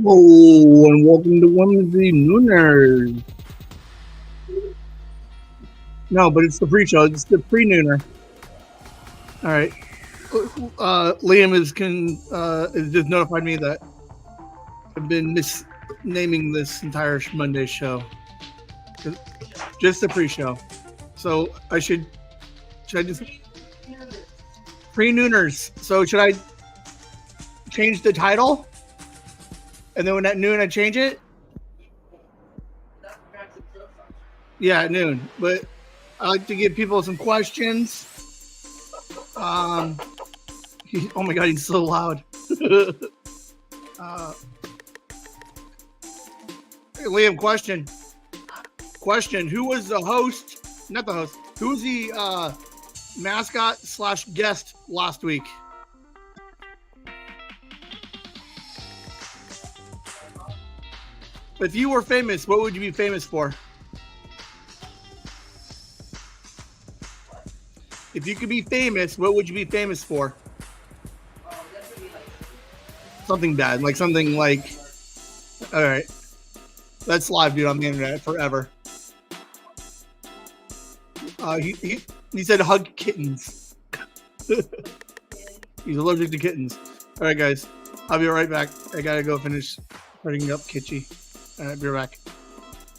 Hello and welcome to Whimsy Nooners. No, but it's the pre-show. It's the pre-nooner. All right. Liam has just notified me that I've been misnaming this entire Monday show. Just the pre-show. So should I just pre-nooners? So should I change the title? And then when at noon I change it? Yeah, at noon. But I like to give people some questions. Oh my god, he's so loud. Hey, Liam, question. Who was the host? Not the host. Who was the mascot / guest last week? If you were famous, what would you be famous for? If you could be famous, what would you be famous for? Something bad, like something like. All right, that's live, dude, on the internet forever. He said hug kittens. He's allergic to kittens. All right, guys, I'll be right back. I gotta go finish putting up Kitschy. All right, be right back.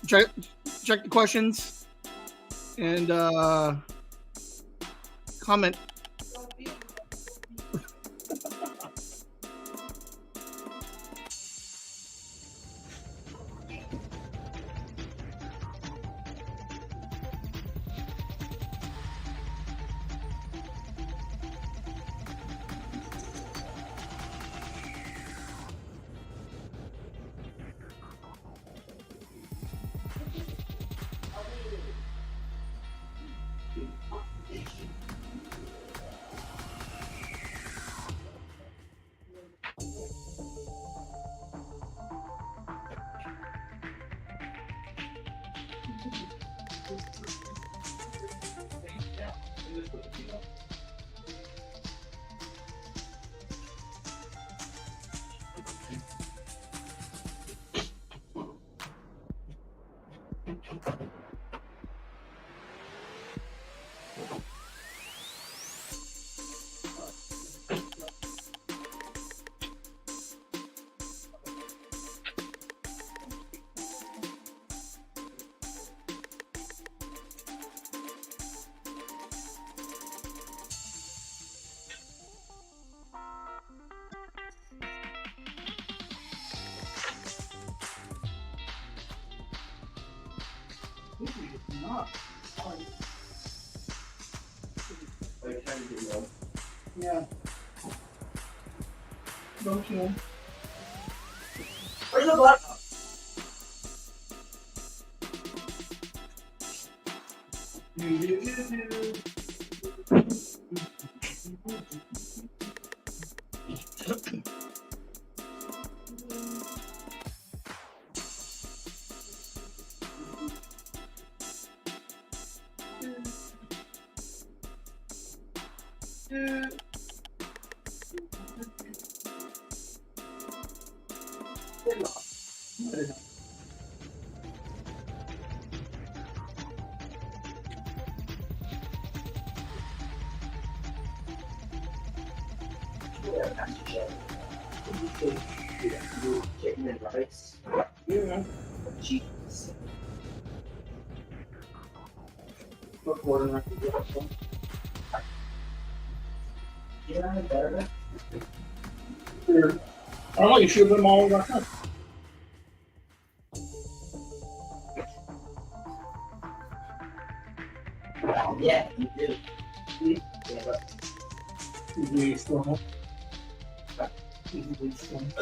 Check the questions and comment. Yeah. Don't you? Where's the black? Yeah. Jeez. Yeah, better. I don't know, you should have them all over our Yeah, you do. Yeah, but we still have. We still have.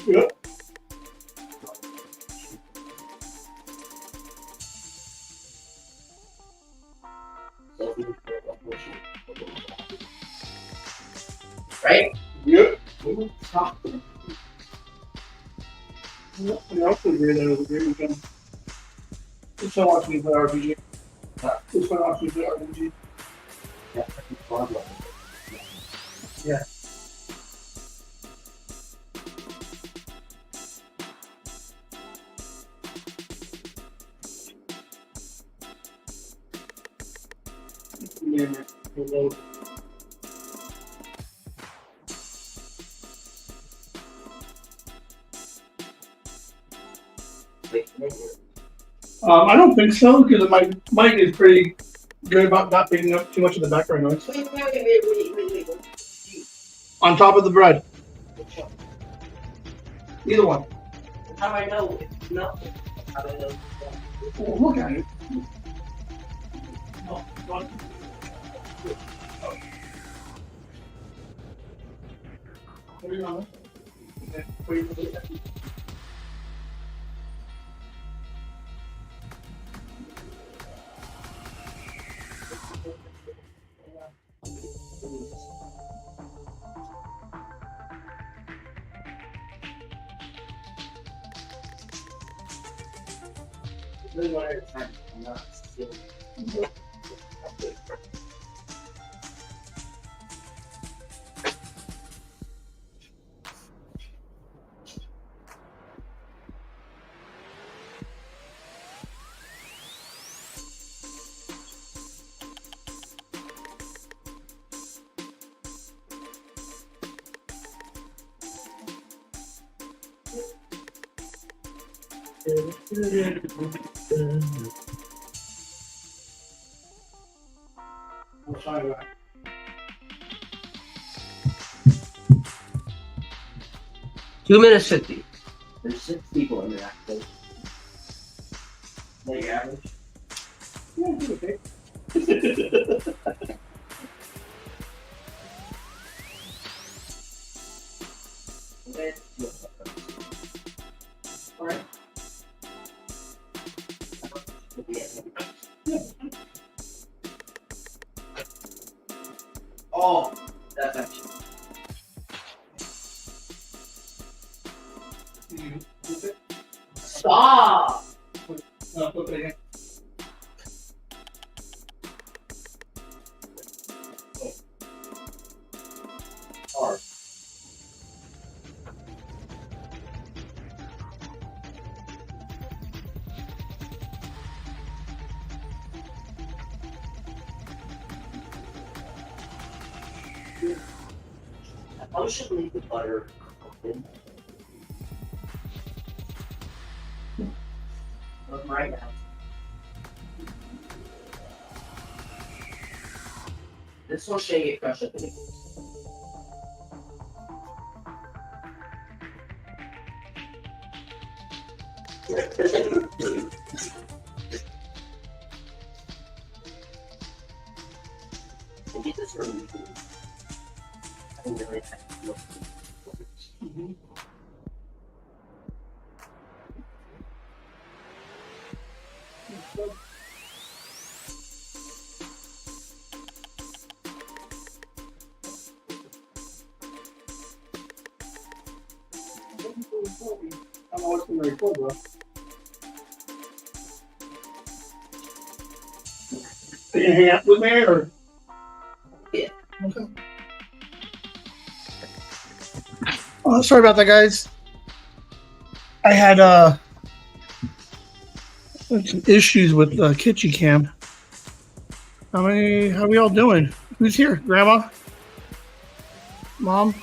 Yeah. Right? Yep. Stop. What else is there that over there? You can. Just don't watch me play RPG. Just don't watch me play RPG. Yeah. Yeah. I don't think so because my mic is pretty good about not picking up too much of the background noise. Wait. On top of the bread. Either one. How do I know? No. How do I know? Well, look at it. No, one. What are you on? Okay. Wait for it. I'm not still. I'll try that. Two minutes 50. There's 6 people in there actually. Like average. Yeah, it's okay. Alright. Oh, that's actually. You flip it? Stop! No, flip it again. Hard. I probably should leave the butter open. Look right now. This one should get crushed up in it. I get this from you. I didn't really have to look. I'm always going to record, bro. Are you gonna hang out with me or? Yeah. Okay. Oh, sorry about that, guys. I had some issues with Kitchen Cam. How are we all doing? Who's here? Grandma? Mom?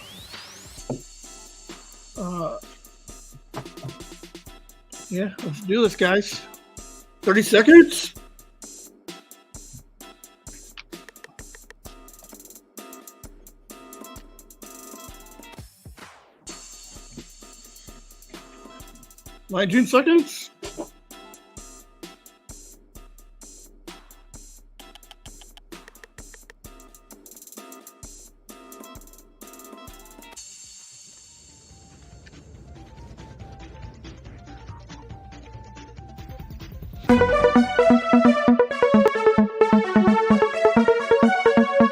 Yeah, let's do this, guys. 30 seconds. June seconds.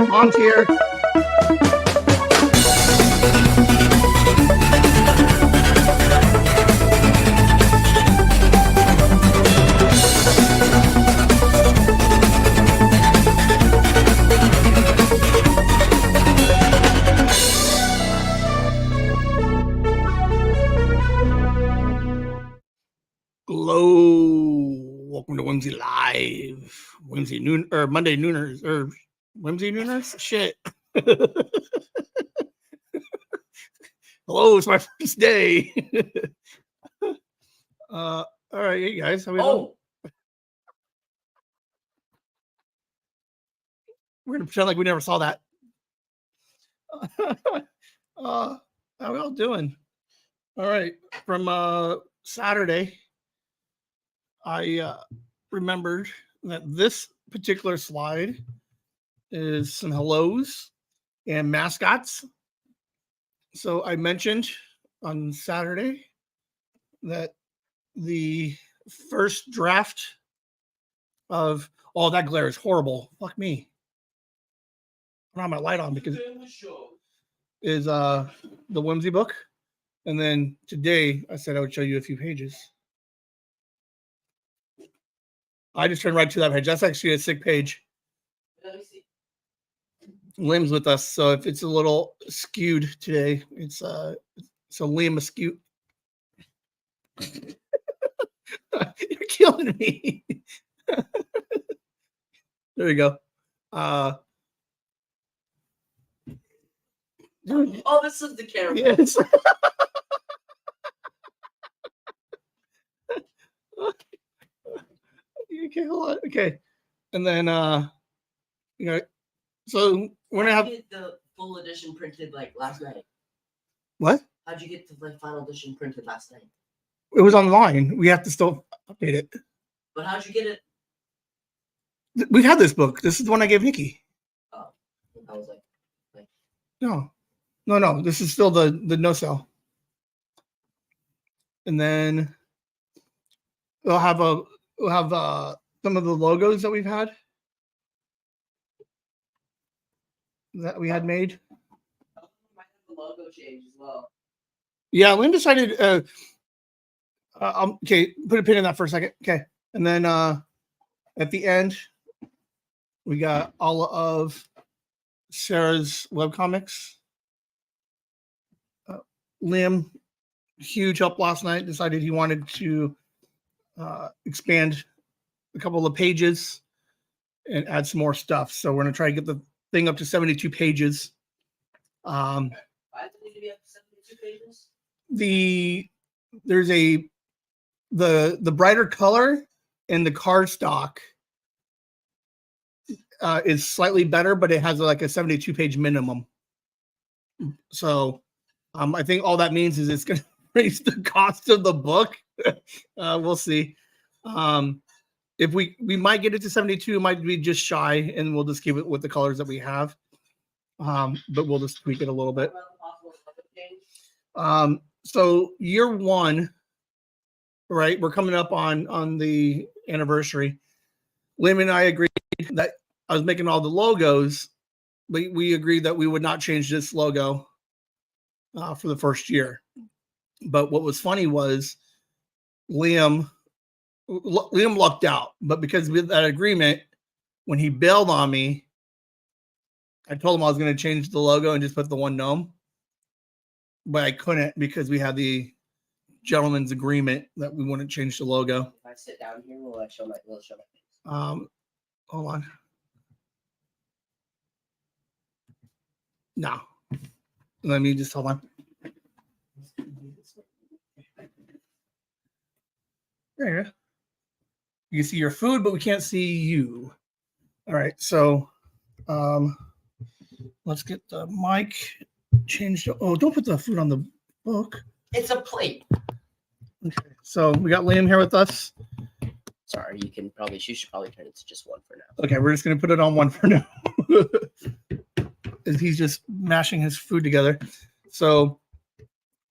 Mom's here. Welcome to Whimsy Live. Whimsy noon or Monday nooners or Whimsy nooners? Shit. Hello, it's my first day. All right, hey guys, how we doing? We're gonna pretend like we never saw that. How we all doing? All right, from Saturday, I remembered that this particular slide is some hellos and mascots. So I mentioned on Saturday that the first draft of that glare is horrible. Fuck me. I don't have my light on because is the Whimsy book. And then today I said I would show you a few pages. I just turned right to that page. That's actually a sick page. Let me see. Liam's with us, so if it's a little skewed today, it's so Liam askew. You're killing me. There you go. Oh, this is the camera. Yes. Okay, hold on. Okay. And then so we're gonna have get the full edition printed like last night. What? How'd you get the final edition printed last night? It was online. We have to still update it. But how'd you get it? We've had this book. This is the one I gave Nikki. Oh, I was like no. This is still the no sell. And then we'll have some of the logos that we've had that we had made. Might have the logo change as well. Yeah, Lynn decided. Okay, put a pin in that for a second. Okay, and then at the end, we got all of Sarah's webcomics. Liam, huge help last night, decided he wanted to expand a couple of pages and add some more stuff. So we're going to try to get the thing up to 72 pages. Why does it need to be up to 72 pages? There's the brighter color and the cardstock is slightly better, but it has like a 72 page minimum. So I think all that means is it's going to raise the cost of the book. We'll see. If we might get it to 72, it might be just shy, and we'll just keep it with the colors that we have. But we'll just tweak it a little bit. So year one, right? We're coming up on the anniversary. Liam and I agreed that I was making all the logos, but we agreed that we would not change this logo for the first year. But what was funny was Liam lucked out, but because with that agreement, when he bailed on me, I told him I was going to change the logo and just put the one gnome, but I couldn't because we had the gentleman's agreement that we wouldn't change the logo. If I sit down here, will I show my face? Hold on. No. Let me just hold on. There you go. You can see your food, but we can't see you. All right, so let's get the mic changed. Oh, don't put the food on the book. It's a plate. Okay, so we got Liam here with us. Sorry, you should probably turn it to just one for now. Okay, we're just gonna put it on one for now. He's just mashing his food together. So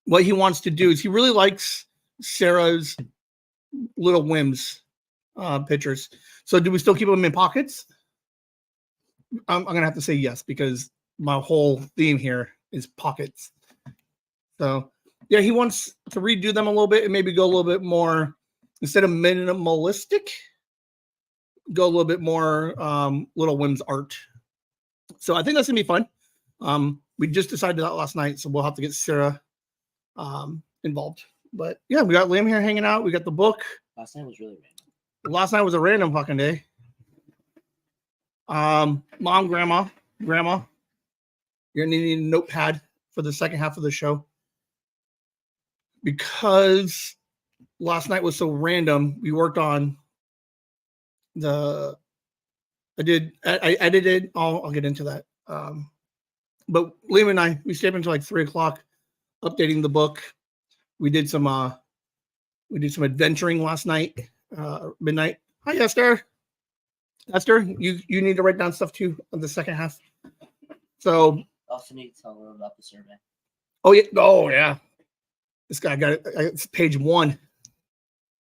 what he wants to do is he really likes Sarah's little whims pictures. So do we still keep them in pockets? I'm gonna have to say yes because my whole theme here is pockets. So yeah, he wants to redo them a little bit and maybe go a little bit more, instead of minimalistic, go a little bit more little whims art. So I think that's gonna be fun. We just decided that last night, so we'll have to get Sarah involved. But yeah, we got Liam here hanging out. We got the book. Last night was really random. Last night was a random fucking day. Mom, grandma, you're gonna need a notepad for the second half of the show because last night was so random. We worked on the. I edited. I'll get into that. But Liam and I, we stayed up until like 3:00, updating the book. We did some adventuring last night, midnight. Hi, Esther. Esther, you need to write down stuff too on the second half. So Also need to tell her about the survey. Oh yeah. This guy got it. It's page 1.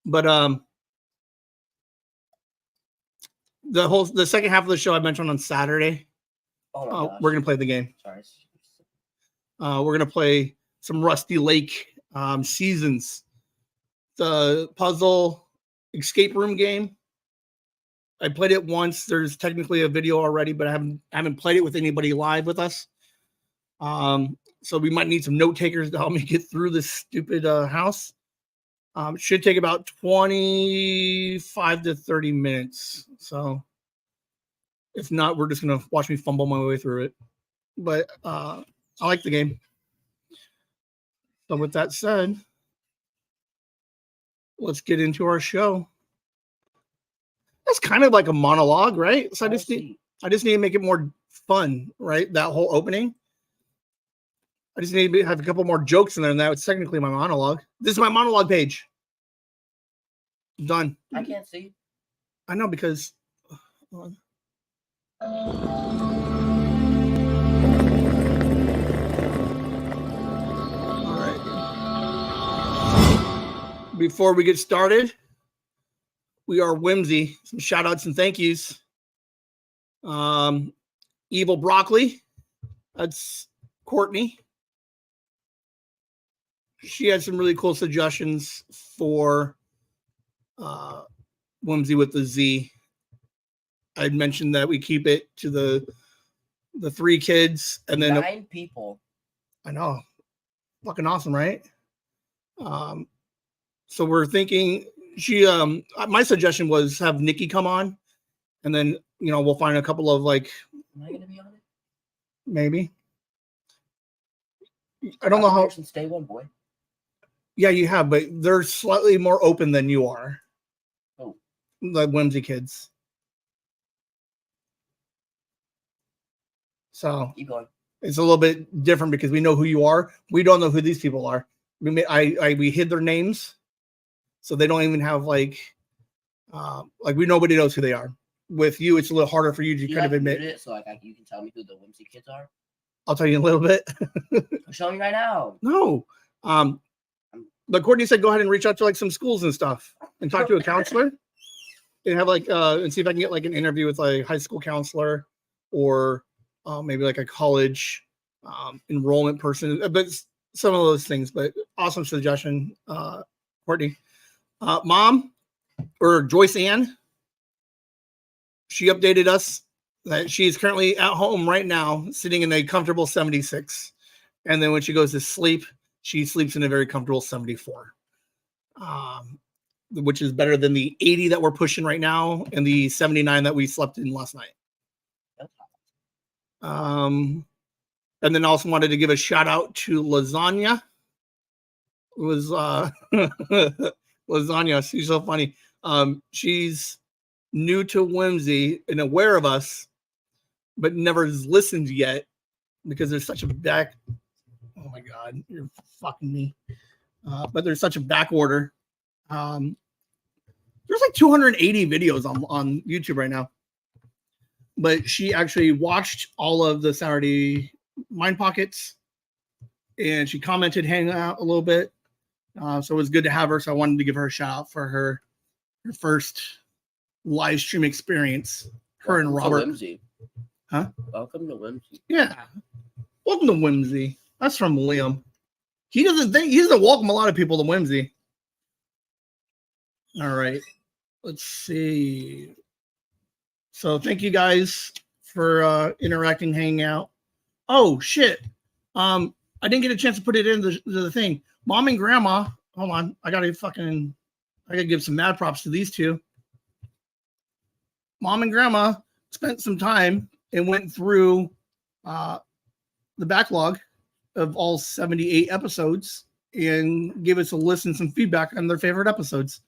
But the second half of the show I mentioned on Saturday. Oh my gosh. We're gonna play the game. Sorry. We're gonna play some Rusty Lake Seasons, the puzzle escape room game. I played it once. There's technically a video already, but I haven't played it with anybody live with us. So we might need some note takers to help me get through this stupid house. It should take about 25 to 30 minutes. So if not, we're just gonna watch me fumble my way through it. But I like the game. So with that said, let's get into our show. That's kind of like a monologue, right? So I just need to make it more fun, right? That whole opening. I just need to have a couple more jokes in there, and that was technically my monologue. This is my monologue page. Done. I can't see. I know because. All right. Before we get started, we are Whimsy. Some shout outs and thank yous. Evil Broccoli. That's Courtney. She had some really cool suggestions for Whimsy with the Z. I'd mentioned that we keep it to the 3 kids and then 9 people. I know. Fucking awesome, right? So we're thinking my suggestion was have Nikki come on and then we'll find a couple of like. Am I gonna be on it? Maybe. I don't know how. Since day one, boy. Yeah, you have, but they're slightly more open than you are. Oh. The Whimsy kids. So keep going. It's a little bit different because we know who you are. We don't know who these people are. We hid their names, so they don't even have like nobody knows who they are. With you, it's a little harder for you to kind of admit it. So you can tell me who the Whimsy kids are. I'll tell you in a little bit. Show me right now. No. But Courtney said go ahead and reach out to like some schools and stuff and talk to a counselor and have and see if I can get like an interview with like a high school counselor or maybe like a college enrollment person, but some of those things. But awesome suggestion, Courtney. Mom or Joyce Ann, she updated us that she is currently at home right now, sitting in a comfortable 76. And then when she goes to sleep, she sleeps in a very comfortable 74, which is better than the 80 that we're pushing right now and the 79 that we slept in last night. And then also wanted to give a shout out to Lasagna. It was Lasagna. She's so funny. She's new to Whimsy and aware of us, but never has listened yet because there's such a back. Oh my God, you're fucking me. But there's such a back order. There's like 280 videos on YouTube right now. But she actually watched all of the Saturday Mind Pockets and she commented, hang out a little bit. So it was good to have her. So I wanted to give her a shout out for her first live stream experience. Her and Robert. Whimsy. Huh? Welcome to Whimsy. Yeah. Welcome to Whimsy. That's from Liam. He doesn't welcome a lot of people to Whimsy. All right. Let's see. So thank you guys for interacting, hanging out. Oh shit. I didn't get a chance to put it in the thing. Mom and Grandma. Hold on. I gotta give some mad props to these two. Mom and Grandma spent some time and went through the backlog of all 78 episodes and gave us a list and some feedback on their favorite episodes.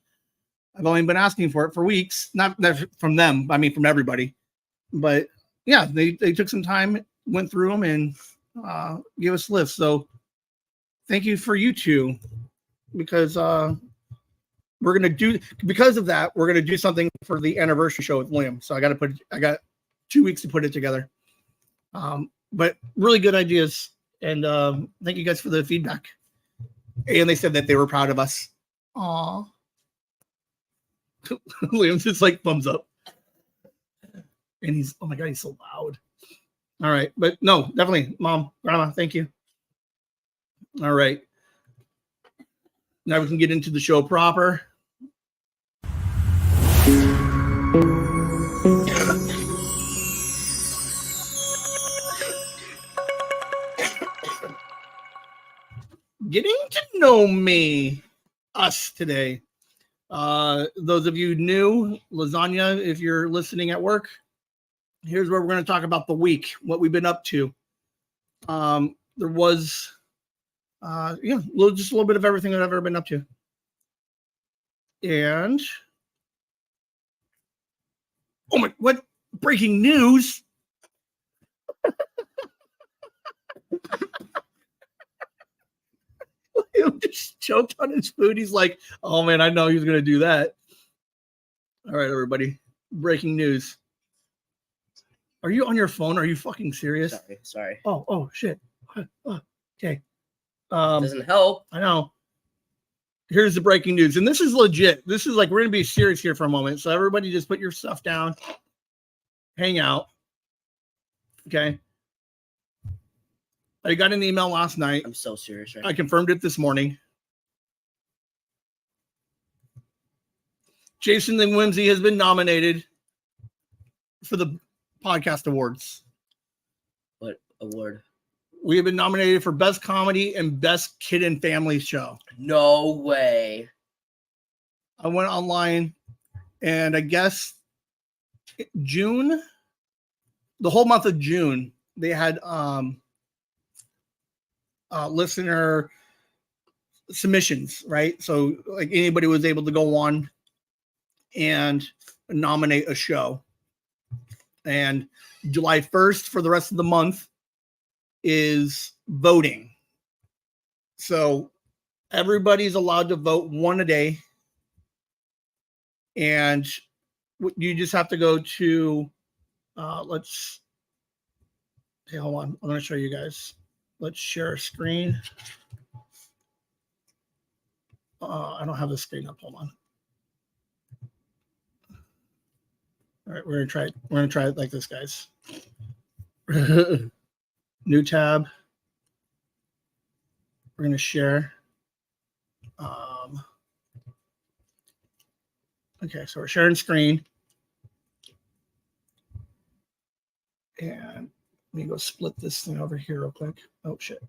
I've only been asking for it for weeks, not from them, I mean from everybody. But yeah, they took some time, went through them, and gave us lists. So thank you for you two, because we're gonna do, because of that, we're gonna do something for the anniversary show with William. So I got 2 weeks to put it together. But really good ideas, and thank you guys for the feedback. And they said that they were proud of us. Aw. William's just like thumbs up. And he's, oh my God, he's so loud. All right. But no, definitely, Mom, Grandma, thank you. All right. Now we can get into the show proper. Getting to know me, us today. Those of you new, lasagna, if you're listening at work, here's where we're going to talk about the week, what we've been up to. There was, just a little bit of everything that I've ever been up to. And, oh my, what? Breaking news. He just choked on his food. He's like, oh man, I know he was going to do that. All right, everybody. Breaking news. Are you on your phone? Are you fucking serious? Sorry. Oh, shit. Okay. Doesn't help. I know. Here's the breaking news. And this is legit. This is like, we're going to be serious here for a moment. So everybody just put your stuff down. Hang out. Okay. I got an email last night. I'm so serious right I confirmed it this morning. Jason and Whimsy has been nominated for the podcast awards. What award? We have been nominated for Best Comedy and Best Kid and Family Show. No way. I went online, and I guess June, the whole month of June, they had listener submissions, right? So like anybody was able to go on and nominate a show. And July 1st for the rest of the month is voting. So everybody's allowed to vote one a day. And you just have to go to, okay, hold on. I'm going to show you guys. Let's share a screen. I don't have the screen up. Hold on. All right, we're gonna try it like this, guys. New tab. We're gonna share. Okay, so we're sharing screen. And let me go split this thing over here real quick. Oh shit.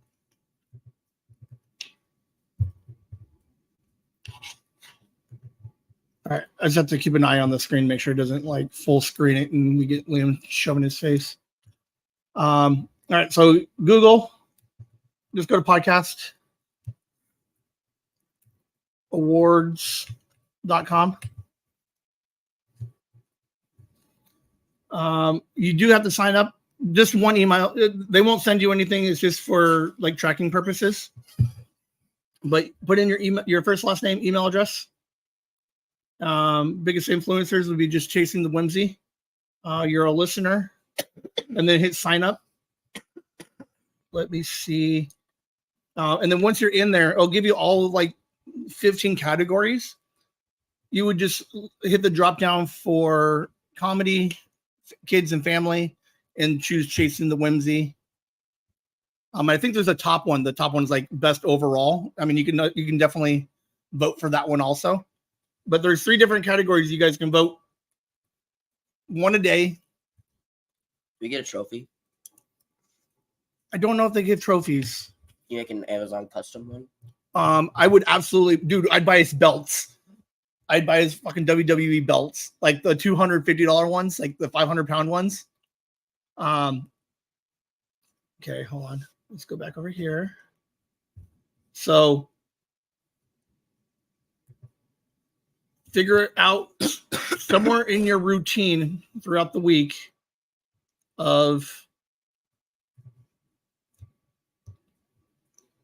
All right, I just have to keep an eye on the screen, make sure it doesn't like full screen it and we get Liam shoving his face. All right, so Google, just go to podcast awards.com. You do have to sign up. Just one email. They won't send you anything. It's just for like tracking purposes. But put in your email, your first, last name, email address. Biggest influencers would be just chasing the Whimsy. You're a listener, and then hit sign up. Let me see. And then once you're in there, it'll give you all like 15 categories. You would just hit the drop down for comedy, kids and family, and choose chasing the Whimsy. I think there's a top one. The top one's like best overall. I mean, you can definitely vote for that one also. But there's 3 different categories you guys can vote. One a day. We get a trophy. I don't know if they give trophies. You make an Amazon custom one. I would absolutely, dude. I'd buy us belts. I'd buy his fucking WWE belts, like the $250 ones, like the 500-pound ones. Okay, hold on. Let's go back over here. So figure it out somewhere in your routine throughout the week of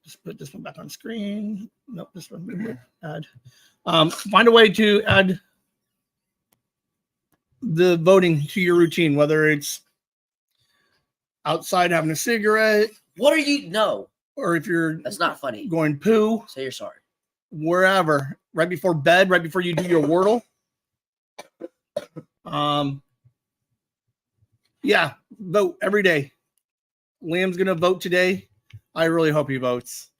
just put this one back on screen. Nope, this one add. Find a way to add the voting to your routine, whether it's outside having a cigarette. What are you? No. Or if you're That's not funny. Going poo. Say you're sorry. Wherever. Right before bed, right before you do your Wordle. Yeah, vote every day. Liam's gonna vote today. I really hope he votes.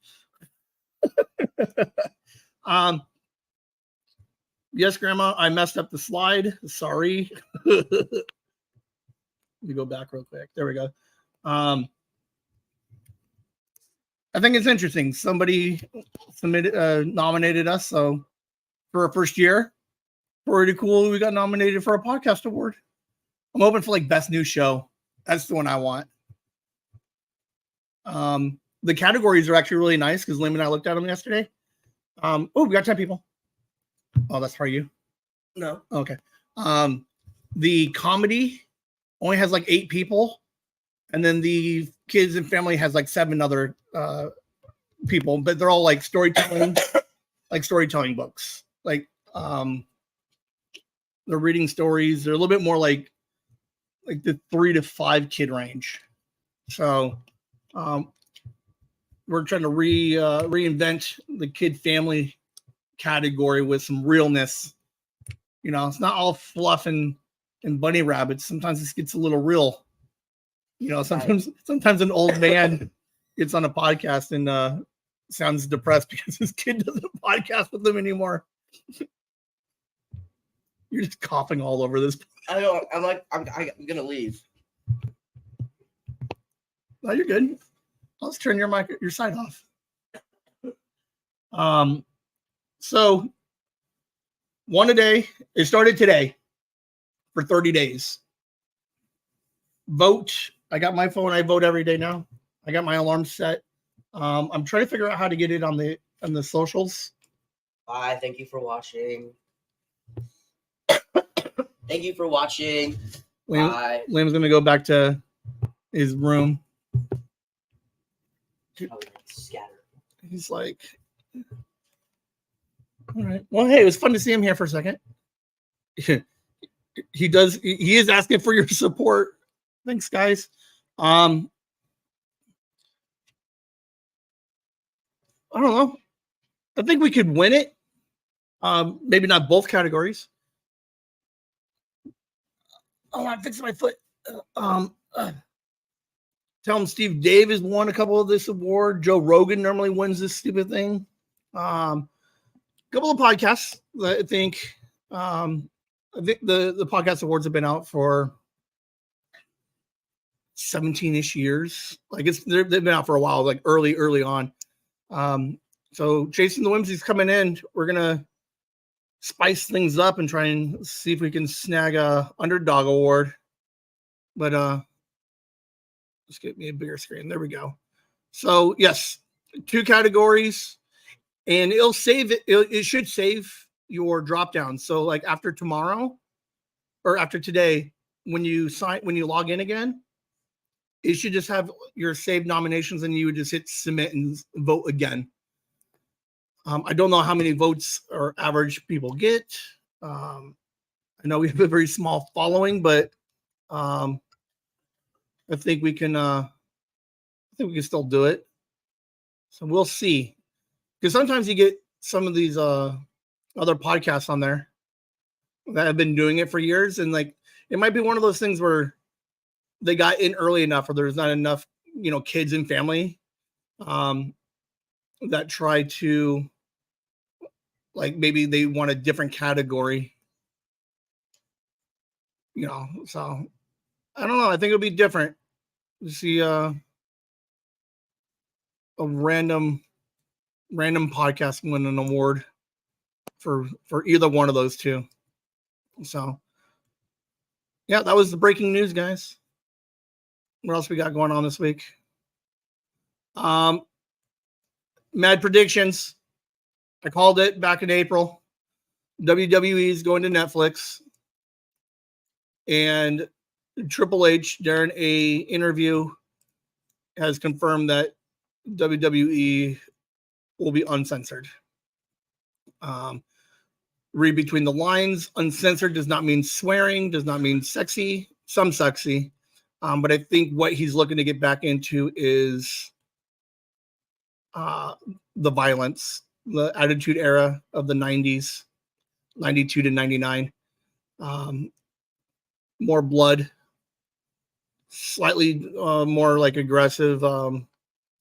Yes, Grandma, I messed up the slide. Sorry. Let me go back real quick. There we go. I think it's interesting. Somebody nominated us, so for our first year, pretty cool. We got nominated for a podcast award. I'm hoping for like best new show. That's the one I want. The categories are actually really nice because Liam and I looked at them yesterday. Oh, we got 10 people. Oh, that's for you. No. Okay. The comedy only has like 8 people, and then the kids and family has like 7 other people, but they're all like storytelling, like storytelling books. Like they're reading stories. They're a little bit more like the 3 to 5 kid range. So we're trying to reinvent the kid family category with some realness. You know, it's not all fluff and bunny rabbits. Sometimes this gets a little real. You know, sometimes an old man gets on a podcast and sounds depressed because his kid doesn't podcast with them anymore. You're just coughing all over this. I don't. I'm gonna leave. No, you're good. Let's turn your side off. So one a day. It started today for 30 days. Vote. I got my phone. I vote every day now. I got my alarm set. I'm trying to figure out how to get it on the socials. Bye. Thank you for watching. Thank you for watching. Bye. Liam's gonna go back to his room. Scatter. He's like, all right. Well, hey, it was fun to see him here for a second. He is asking for your support. Thanks, guys. I don't know. I think we could win it. Maybe not both categories. Oh, I'm fixing my foot. Tell him Steve Davis won a couple of this award. Joe Rogan normally wins this stupid thing. Couple of podcasts. I think the podcast awards have been out for 17-ish years. Like they've been out for a while, like early on. So Jason the Whimsy's coming in. We're gonna spice things up and try and see if we can snag a underdog award. But let's get me a bigger screen. There we go. So yes, 2 categories, and it'll save it. It should save your drop down. So like after tomorrow or after today, when you log in again, it should just have your saved nominations, and you would just hit submit and vote again. I don't know how many votes or average people get. I know we have a very small following, but I think we can. I think we can still do it. So we'll see. Because sometimes you get some of these other podcasts on there that have been doing it for years, and like it might be one of those things where they got in early enough, or there's not enough, kids and family that try to, like, maybe they want a different category, so I don't know. I think it'll be different to see a random podcast win an award. for either one of those two. So, yeah, that was the breaking news, guys. What else we got going on this week? Mad predictions. I called it back in April. WWE is going to Netflix, and Triple H during a interview has confirmed that WWE will be uncensored. Read between the lines. Uncensored does not mean swearing, does not mean sexy, some sexy. But I think what he's looking to get back into is the violence, the Attitude Era of the 90s, 92 to 99. More blood, slightly more like aggressive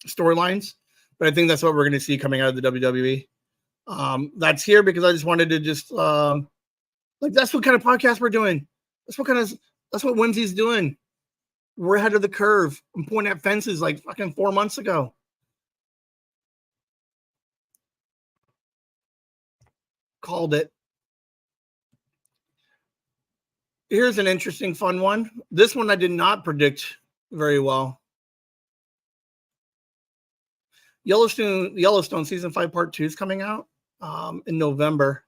storylines. But I think that's what we're going to see coming out of the WWE. That's here because I just wanted to just that's what kind of podcast we're doing. That's what Whimsy's doing. We're ahead of the curve. I'm pointing at fences like fucking 4 months ago. Called it. Here's an interesting, fun one. This one I did not predict very well. Yellowstone season 5 part 2 is coming out in November.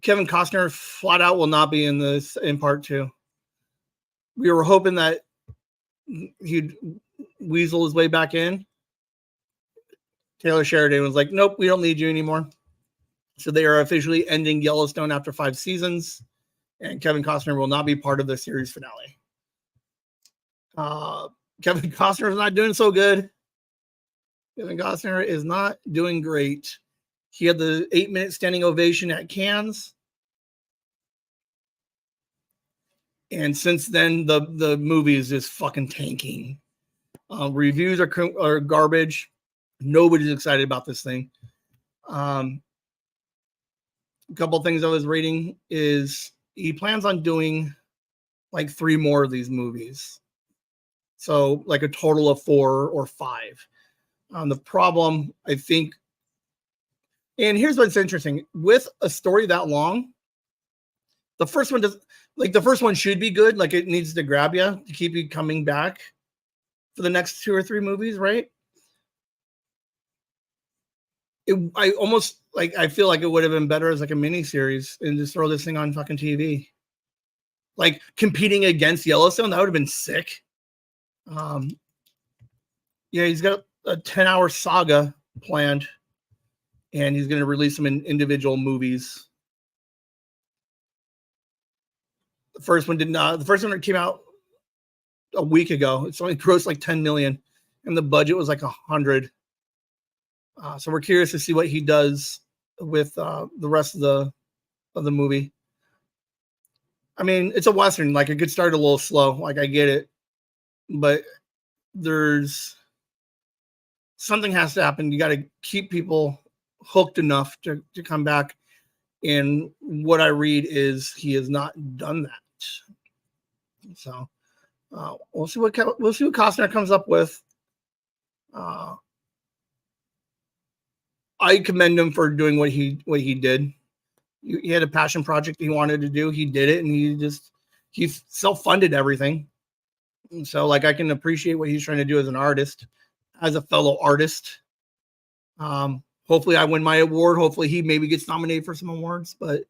Kevin Costner flat out will not be in part 2. We were hoping that he'd weasel his way back in. Taylor Sheridan was like, nope, we don't need you anymore. So they are officially ending Yellowstone after 5 seasons, and Kevin Costner will not be part of the series finale. Kevin Costner is not doing so good. Kevin Costner is not doing great. He had the 8-minute standing ovation at Cannes. And since then, the movie is just fucking tanking. Reviews are garbage. Nobody's excited about this thing. A couple of things I was reading is he plans on doing like 3 more of these movies. So like a total of 4 or 5. The problem, I think, and here's what's interesting. With a story that long, the first one should be good. Like it needs to grab you to keep you coming back for the next 2 or 3 movies, right? I feel like it would have been better as like a mini series and just throw this thing on fucking TV. Like competing against Yellowstone, that would have been sick. Yeah, he's got a 10-hour saga planned, and he's going to release them in individual movies. The first one that came out a week ago. It's only grossed like 10 million, and the budget was like 100. So we're curious to see what he does with the rest of the movie. I mean, it's a Western. Like, it could start a little slow. Like, I get it. But there's something has to happen. You got to keep people hooked enough to come back. And what I read is he has not done that. So we'll see what Costner comes up with. I commend him for doing what he did. He had a passion project he wanted to do. He did it, and he self-funded everything. And so, like, I can appreciate what he's trying to do as an artist, as a fellow artist. Hopefully, I win my award. Hopefully, he maybe gets nominated for some awards. But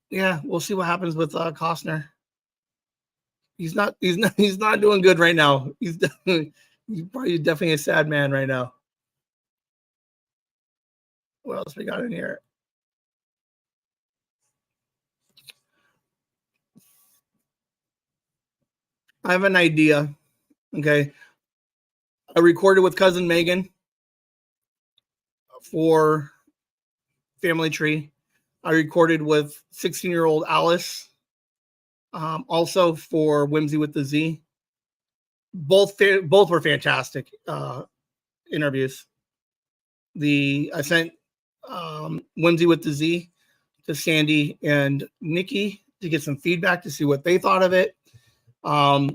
yeah, we'll see what happens with Costner. He's not doing good right now. He's probably definitely a sad man right now. What else we got in here? I have an idea. Okay. I recorded with cousin Megan for Family Tree. I recorded with 16-year-old Alice, also for Whimsy with the Z. Both were fantastic interviews. I sent Whimsy with the Z to Sandy and Nikki to get some feedback to see what they thought of it. I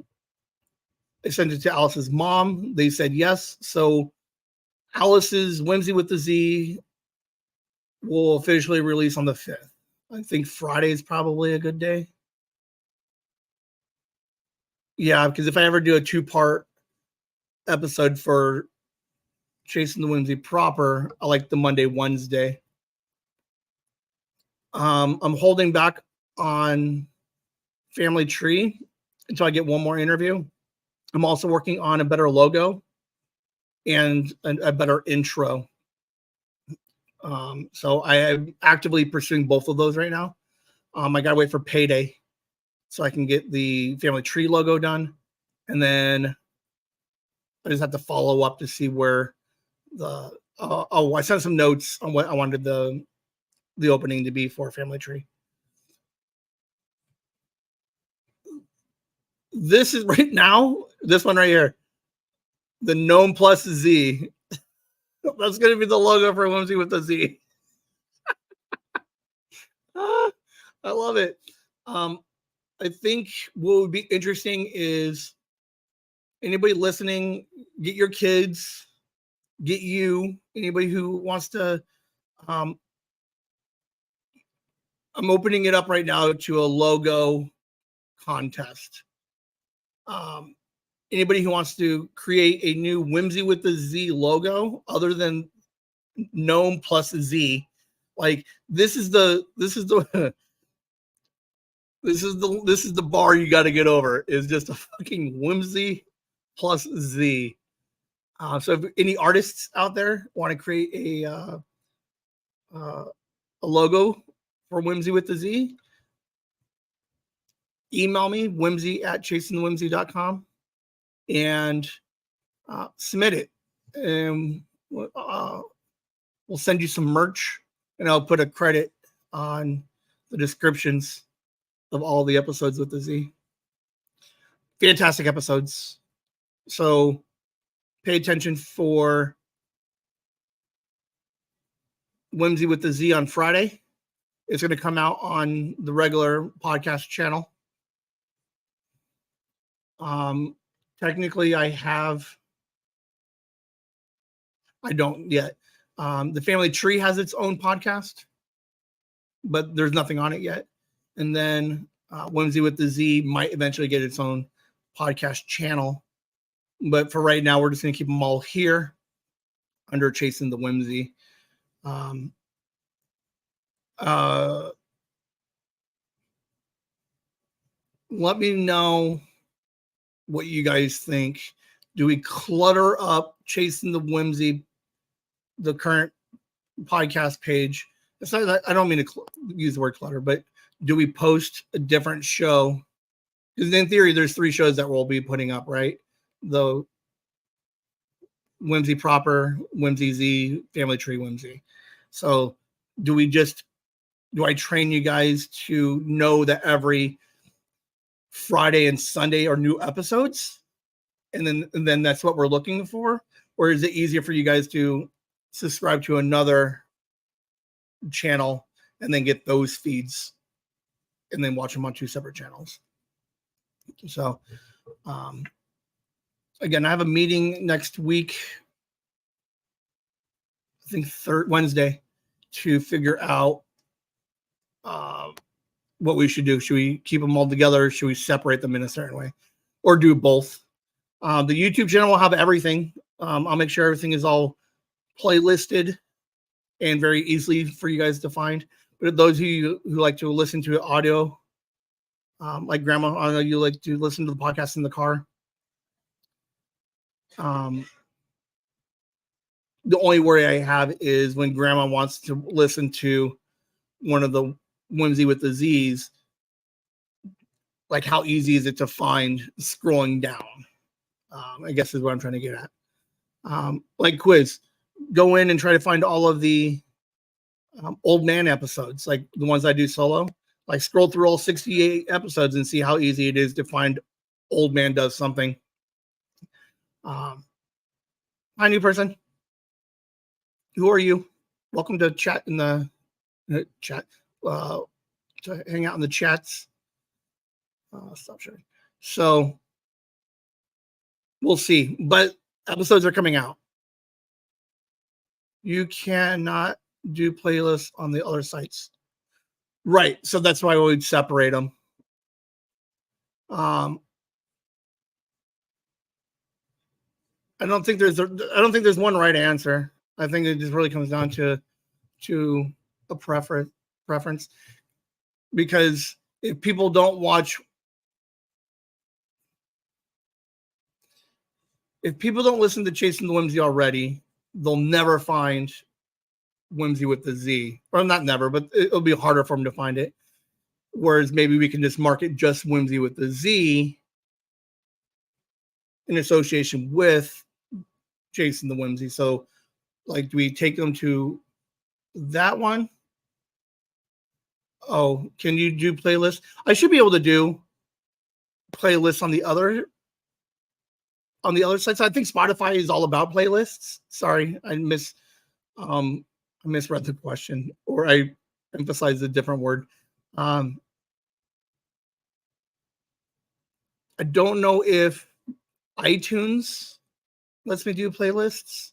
sent it to Alice's mom. They said yes. So Alice's Whimsy with the Z will officially release on the 5th. I think Friday is probably a good day. Yeah, because if I ever do a 2-part episode for Chasing the Whimsy proper, I like the Monday, Wednesday. I'm holding back on Family Tree until I get one more interview. I'm also working on a better logo and a better intro. So I am actively pursuing both of those right now. I gotta wait for payday so I can get the Family Tree logo done, and then I just have to follow up to see where the I sent some notes on what I wanted the opening to be for Family Tree. This is right now. This one right here, the Gnome plus Z. That's gonna be the logo for Whimsy with the Z. I love it. I think what would be interesting is anybody listening, get your kids, get you, anybody who wants to. I'm opening it up right now to a logo contest. Anybody who wants to create a new Whimsy with the Z logo other than Gnome plus Z, like this is the this is the this is the bar you got to get over, is just a fucking Whimsy plus Z. So if any artists out there want to create a logo for Whimsy with the Z, email me, whimsy@chasingthewhimsy.com, and submit it. And we'll send you some merch, and I'll put a credit on the descriptions of all the episodes with the Z. Fantastic episodes. So pay attention for Whimsy with the Z on Friday. It's going to come out on the regular podcast channel. Technically, I don't yet. The Family Tree has its own podcast, but there's nothing on it yet. And then Whimsy with the Z might eventually get its own podcast channel. But for right now, we're just going to keep them all here under Chasing the Whimsy. Let me know what you guys think. Do we clutter up Chasing the Whimsy, the current podcast page? It's not that I don't mean to use the word clutter, but do we post a different show? Because in theory, there's 3 shows that we'll be putting up, right? The Whimsy proper, Whimsy Z, Family Tree Whimsy. So do I train you guys to know that every Friday and Sunday are new episodes? And then that's what we're looking for? Or is it easier for you guys to subscribe to another channel and then get those feeds and then watch them on 2 separate channels? So, again, I have a meeting next week, I think Wednesday, to figure out what we should do. Should we keep them all together? Should we separate them in a certain way, or do both? The YouTube channel will have everything. I'll make sure everything is all playlisted and very easily for you guys to find. But those of you who like to listen to audio, like Grandma, I know you like to listen to the podcast in the car. The only worry I have is when Grandma wants to listen to one of the Whimsy with the Z's, like how easy is it to find scrolling down? I guess is what I'm trying to get at. Like quiz, go in and try to find all of the old man episodes, like the ones I do solo. Like scroll through all 68 episodes and see how easy it is to find old man does something. Hi, new person. Who are you? Welcome to chat in the chat. To hang out in the chats. Stop sharing. So we'll see. But episodes are coming out. You cannot do playlists on the other sites. Right. So that's why we'd separate them. I don't think there's one right answer. I think it just really comes down to a preference, because if people don't listen to Chasing the Whimsy already, they'll never find Whimsy with the Z, or not never, but it'll be harder for them to find it. Whereas maybe we can just market just Whimsy with the Z in association with Chasing the Whimsy. So, like, do we take them to that one? Oh, can you do playlists? I should be able to do playlists on the other sites. I think Spotify is all about playlists. Sorry, I misread the question, or I emphasized a different word. I don't know if iTunes lets me do playlists.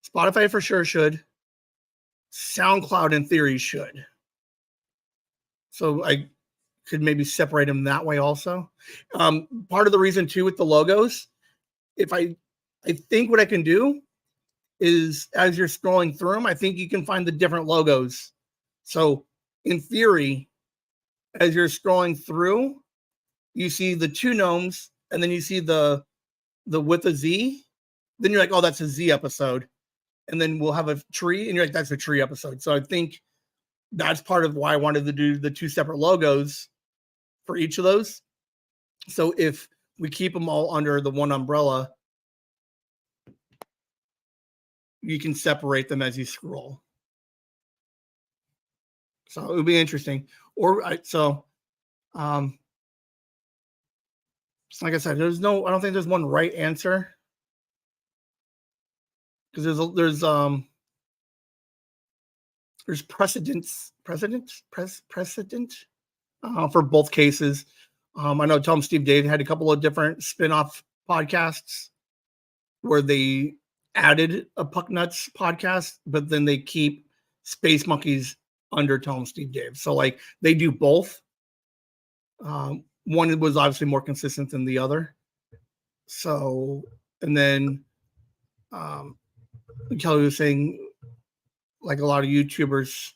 Spotify for sure should. SoundCloud in theory should. So I could maybe separate them that way also. Part of the reason too with the logos, if I think what I can do is, as you're scrolling through them, I think you can find the different logos. So in theory, as you're scrolling through, you see the two gnomes, and then you see the with a Z. Then you're like, oh, that's a Z episode. And then we'll have a tree, and you're like, that's a tree episode. So I think that's part of why I wanted to do the two separate logos for each of those. So if we keep them all under the one umbrella, you can separate them as you scroll. So it would be interesting. Like I said, I don't think there's one right answer, because there's precedent for both cases. I know Tom Steve Dave had a couple of different spin-off podcasts where they added a Puck Nuts podcast, but then they keep Space Monkeys under Tom Steve Dave. So like they do both. One was obviously more consistent than the other. So, and then Kelly was saying, like, a lot of YouTubers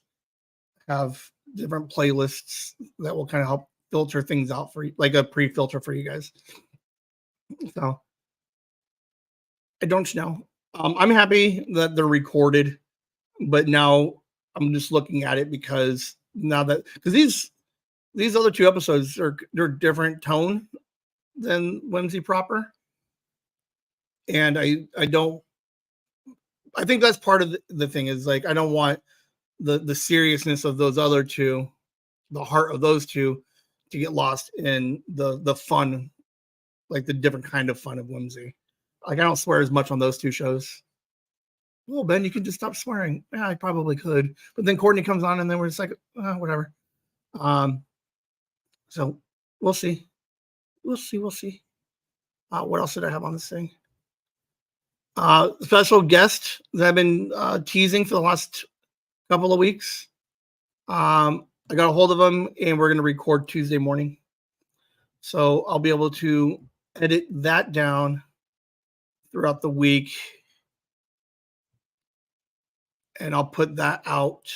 have different playlists that will kind of help filter things out for you, like a pre-filter for you guys. So I don't know. I'm happy that they're recorded, but now I'm just looking at it because these other two episodes they're different tone than Whimsy proper, and I think that's part of the thing is, like, I don't want the seriousness of those other two, the heart of those two, to get lost in the fun, like the different kind of fun of Whimsy. Like, I don't swear as much on those two shows. Well, Ben, you can just stop swearing. Yeah, I probably could. But then Courtney comes on, and then we're just like, whatever. So we'll see. We'll see. What else did I have on this thing? Special guest that I've been teasing for the last couple of weeks. I got a hold of him, and we're going to record Tuesday morning. So I'll be able to edit that down throughout the week, and I'll put that out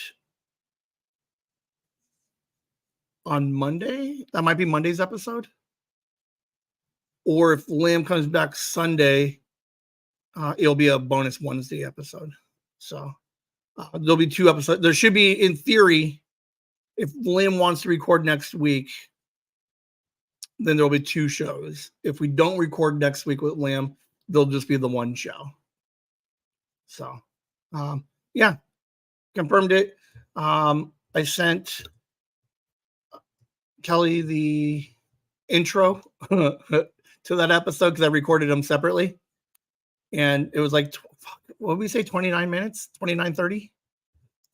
on Monday. That might be Monday's episode. Or if Lamb comes back Sunday, it'll be a bonus Wednesday episode. So there'll be two episodes. There should be, in theory, if Lamb wants to record next week, then there'll be two shows. If we don't record next week with Lamb, there'll just be the one show. So, yeah, confirmed it. I sent Kelly the intro to that episode because I recorded them separately. And it was like, what did we say, 29 minutes, 29:30?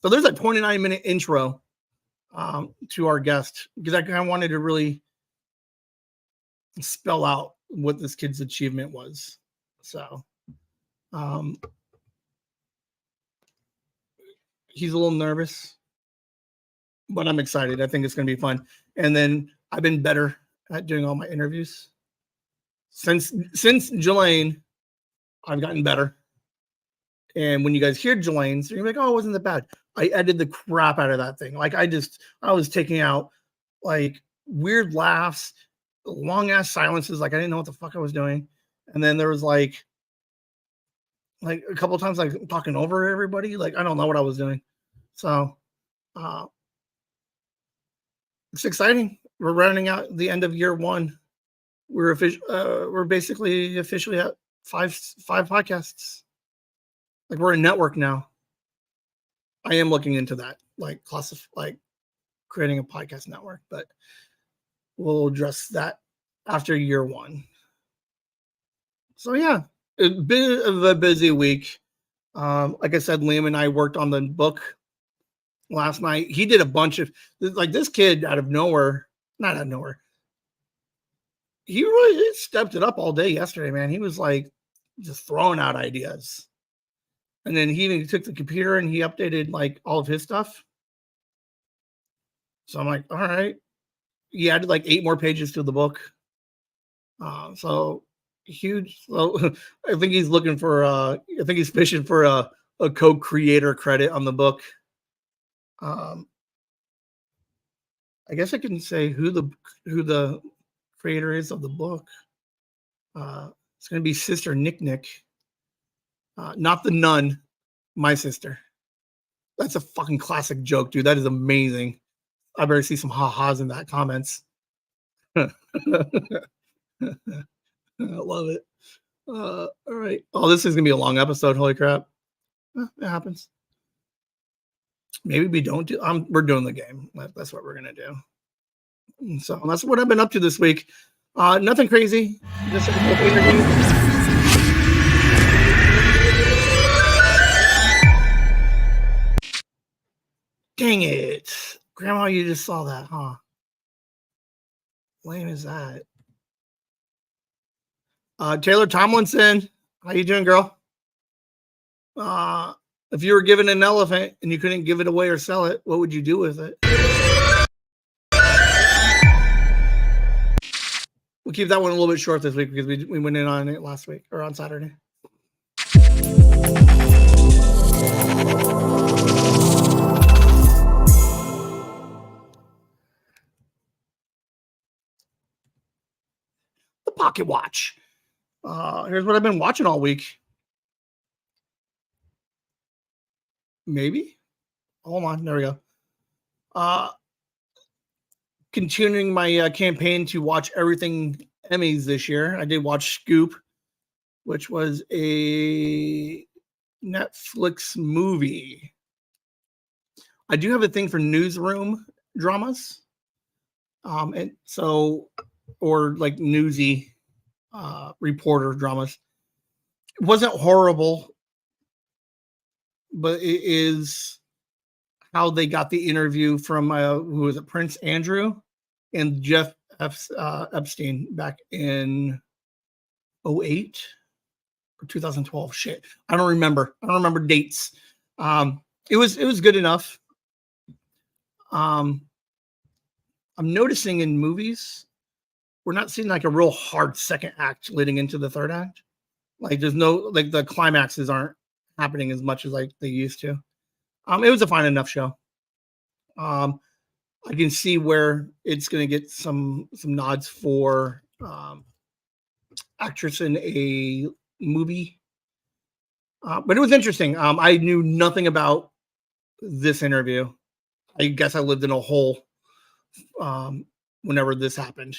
So there's a 29-minute intro to our guest, because I kind of wanted to really spell out what this kid's achievement was. So He's a little nervous, but I'm excited. I think it's going to be fun. And then I've been better at doing all my interviews since Jelaine. I've gotten better. And when you guys hear Jelane's, you're like, "Oh, wasn't that bad?" I edited the crap out of that thing. Like I was taking out like weird laughs, long ass silences. Like I didn't know what the fuck I was doing. And then there was like a couple of times like talking over everybody. Like I don't know what I was doing. So it's exciting. We're running out the end of year one. We're basically officially at five podcasts. Like we're a network now. I am looking into that, like creating a podcast network, but we'll address that after year one. So yeah, a bit of a busy week. Like I said, Liam and I worked on the book last night. He did a bunch of like this kid out of nowhere, not out of nowhere. He really stepped it up all day yesterday, man. He was like just throwing out ideas. And then he even took the computer and he updated like all of his stuff. So I'm like, all right. He added like 8 more pages to the book. So huge. So I think he's looking for I think he's fishing for a co-creator credit on the book. I guess I can say who the creator is of the book. It's gonna be Sister Nick. Not the nun, my sister. That's a fucking classic joke, dude. That is amazing. I better see some ha-has in that comments. I love it. All right. Oh, this is gonna be a long episode. Holy crap. It happens. Maybe we don't do. We're doing the game. That's what we're gonna do. And so that's what I've been up to this week. Nothing crazy. Just a quick interview. Dang it. Grandma, you just saw that, huh? Lame is that? Taylor Tomlinson, how you doing, girl? If you were given an elephant and you couldn't give it away or sell it, what would you do with it? We'll keep that one a little bit short this week because we went in on it last week or on Saturday. The Pocket Watch. Here's what I've been watching all week. Maybe. Hold on. There we go. Continuing my campaign to watch everything Emmys this year. I did watch Scoop, which was a Netflix movie. I do have a thing for newsroom dramas. And so, or like newsy reporter dramas. It wasn't horrible, but it is how they got the interview from who was it, Prince Andrew and Jeff Epstein back in 2008 or 2012. Shit, I don't remember dates. It was good enough. I'm noticing in movies we're not seeing like a real hard second act leading into the third act. Like there's no like the climaxes aren't happening as much as like they used to. It was a fine enough show. I can see where it's going to get some nods for actress in a movie. But it was interesting. I knew nothing about this interview. I guess I lived in a hole whenever this happened.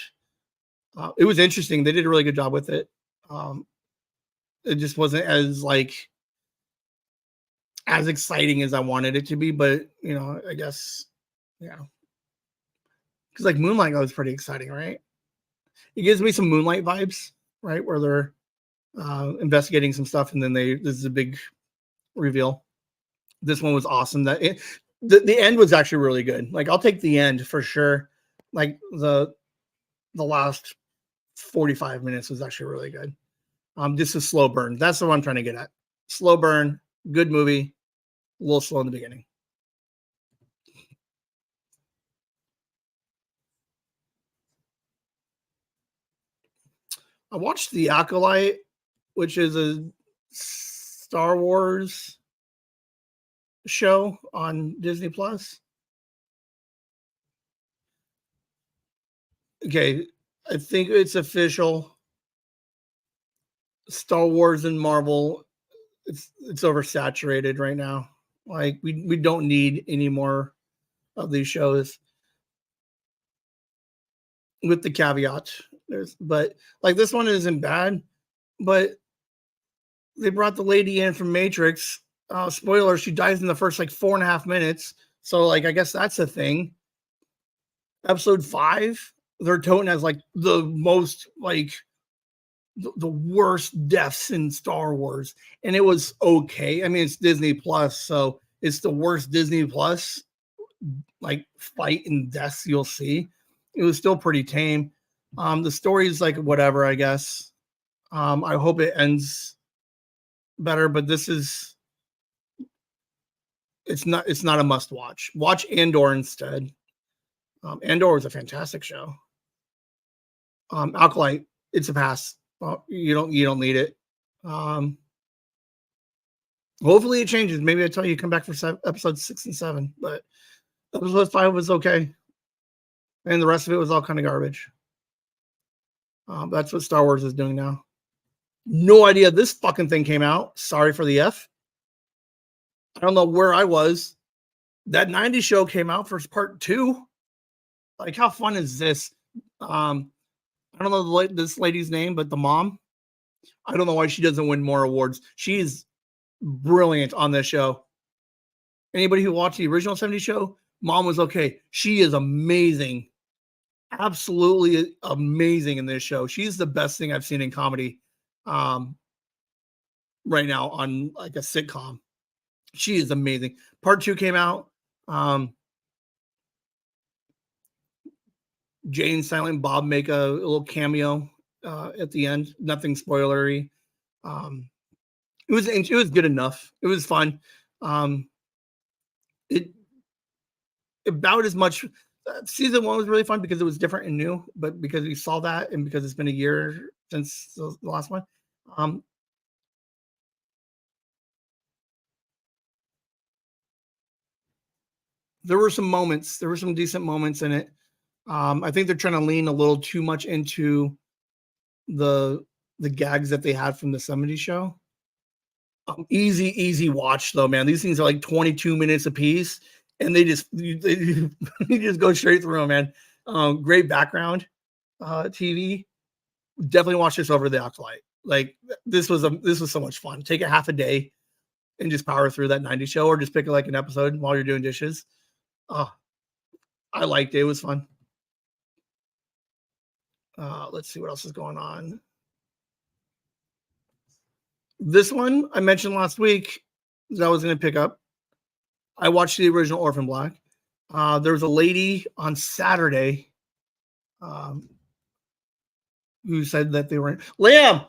It was interesting. They did a really good job with it. It just wasn't as exciting as I wanted it to be, but I guess, because like Moonlight was pretty exciting, right? It gives me some Moonlight vibes, right? Where they're investigating some stuff, and then this is a big reveal. This one was awesome. The end was actually really good. Like I'll take the end for sure. Like the last 45 minutes was actually really good. Just a slow burn. That's what I'm trying to get at. Slow burn, good movie, a little slow in the beginning. I watched The Acolyte, which is a Star Wars show on Disney Plus. Okay, I think it's official. Star Wars and Marvel, it's oversaturated right now. Like we don't need any more of these shows. With the caveat, but like this one isn't bad, but they brought the lady in from Matrix. Spoiler: she dies in the first like 4.5 minutes. So like I guess that's a thing. Episode 5, they're toting as like the most like the worst deaths in Star Wars, and it was okay. I mean, it's Disney Plus, so it's the worst Disney Plus like fight and deaths you'll see. It was still pretty tame. The story is like whatever, I guess. I hope it ends better, but it's not a must watch. Watch Andor instead. Andor is a fantastic show. Acolyte, it's a pass. You don't need it. Hopefully it changes. Maybe I tell you come back for episodes 6 and 7, but episode 5 was okay, and the rest of it was all kind of garbage. That's what Star Wars is doing now. No idea this fucking thing came out. Sorry for the F. I don't know where I was. That 90s show came out for part 2. Like, how fun is this? I don't know this lady's name, but the mom. I don't know why she doesn't win more awards. She's brilliant on this show. Anybody who watched the original 70s show, mom was okay. She is amazing. Absolutely amazing in this show. She's the best thing I've seen in comedy right now on like a sitcom. She is amazing. Part 2 came out. Jay and Silent Bob make a little cameo at the end. Nothing spoilery. It was good enough. It was fun. It about as much. Season 1 was really fun because it was different and new, but because we saw that and because it's been a year since the last one. There were some decent moments in it. I think they're trying to lean a little too much into the gags that they had from the 70s show. Easy watch though, man. These things are like 22 minutes a piece, and they just just go straight through them, man. Great background TV. Definitely watch this over the Acolyte. Like this was so much fun. Take a half a day and just power through that 90s show, or just pick like an episode while you're doing dishes. I liked it. It was fun. Let's see what else is going on. This one I mentioned last week that I was going to pick up. I watched the original Orphan Black. There was a lady on Saturday who said that they were in. Liam,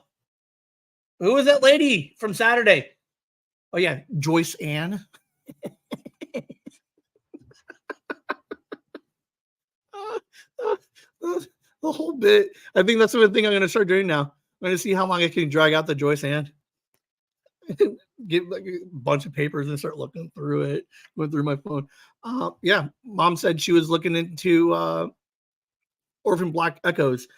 who was that lady from Saturday? Oh yeah, Joyce Ann. The whole bit. I think that's the thing I'm going to start doing now. I'm going to see how long I can drag out the Joyce Ann. Get like a bunch of papers and start looking through it. Went through my phone. Yeah, mom said she was looking into Orphan Black Echoes.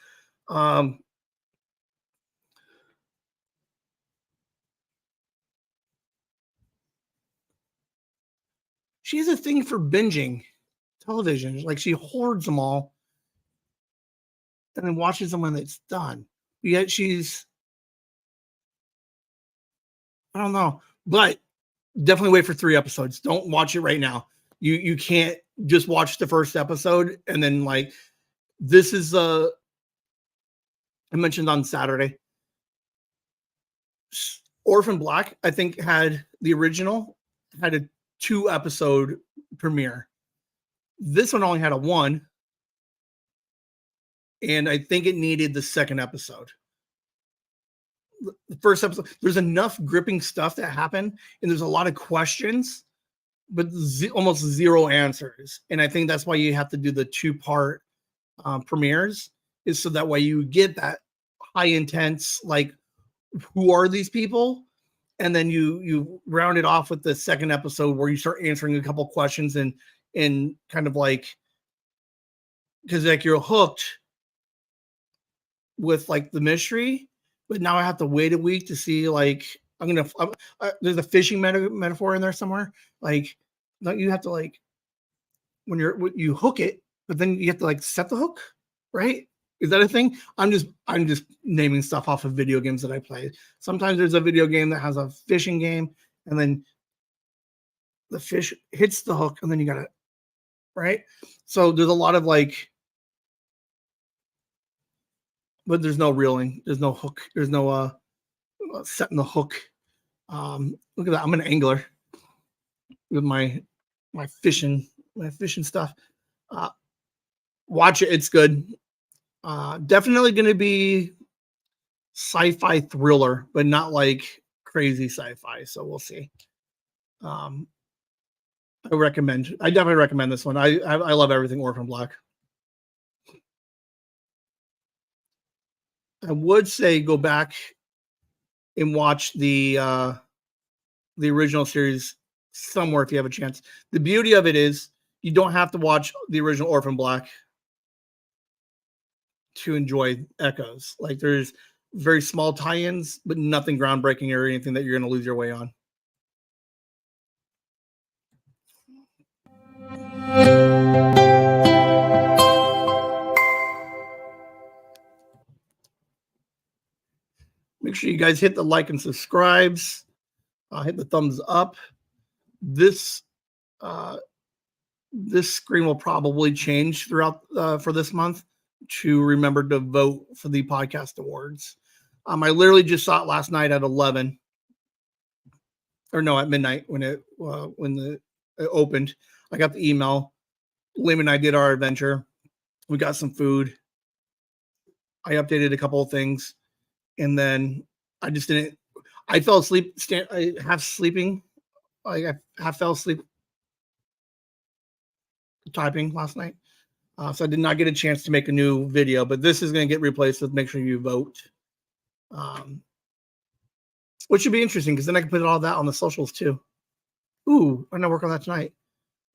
She has a thing for binging television. Like she hoards them all and then watches them when it's done. Yet I don't know, but definitely wait for 3 episodes. Don't watch it right now. You can't just watch the first episode and then like this is I mentioned on Saturday. Orphan Black, I think, had the original had a 2-episode premiere. This one only had a 1, and I think it needed the 2nd episode. The first episode, there's enough gripping stuff that happened, and there's a lot of questions, but almost 0 answers. And I think that's why you have to do the 2-part premieres, is so that way you get that high intense, like who are these people? And then you round it off with the second episode where you start answering a couple questions and kind of like because like you're hooked with like the mystery, but now I have to wait a week to see like there's a fishing metaphor in there somewhere. Like, don't you have to like when you hook it, but then you have to like set the hook, right? Is that a thing? I'm just naming stuff off of video games that I play. Sometimes there's a video game that has a fishing game, and then the fish hits the hook, and then you gotta right. So there's a lot of like, but there's no reeling, there's no hook, there's no setting the hook. Look at that, I'm an angler with my fishing stuff. Uh, watch it, it's good. Definitely going to be sci-fi thriller, but not like crazy sci-fi. So we'll see. I definitely recommend this one. I love everything Orphan Black. I would say go back and watch the original series somewhere if you have a chance. The beauty of it is you don't have to watch the original Orphan Black to enjoy Echoes. Like there's very small tie-ins, but nothing groundbreaking or anything that you're going to lose your way on. Make sure you guys hit the like and subscribes. Hit the thumbs up. This screen will probably change throughout for this month to remember to vote for the podcast awards. I literally just saw it last night at 11, or no, at midnight when it opened. I got the email. Liam and I did our adventure. We got some food. I updated a couple of things, and then I just didn't. I fell asleep, half sleeping. I half fell asleep typing last night. So I did not get a chance to make a new video, but this is going to get replaced with make sure you vote. Which should be interesting because then I can put all that on the socials too. Ooh, I'm going to work on that tonight.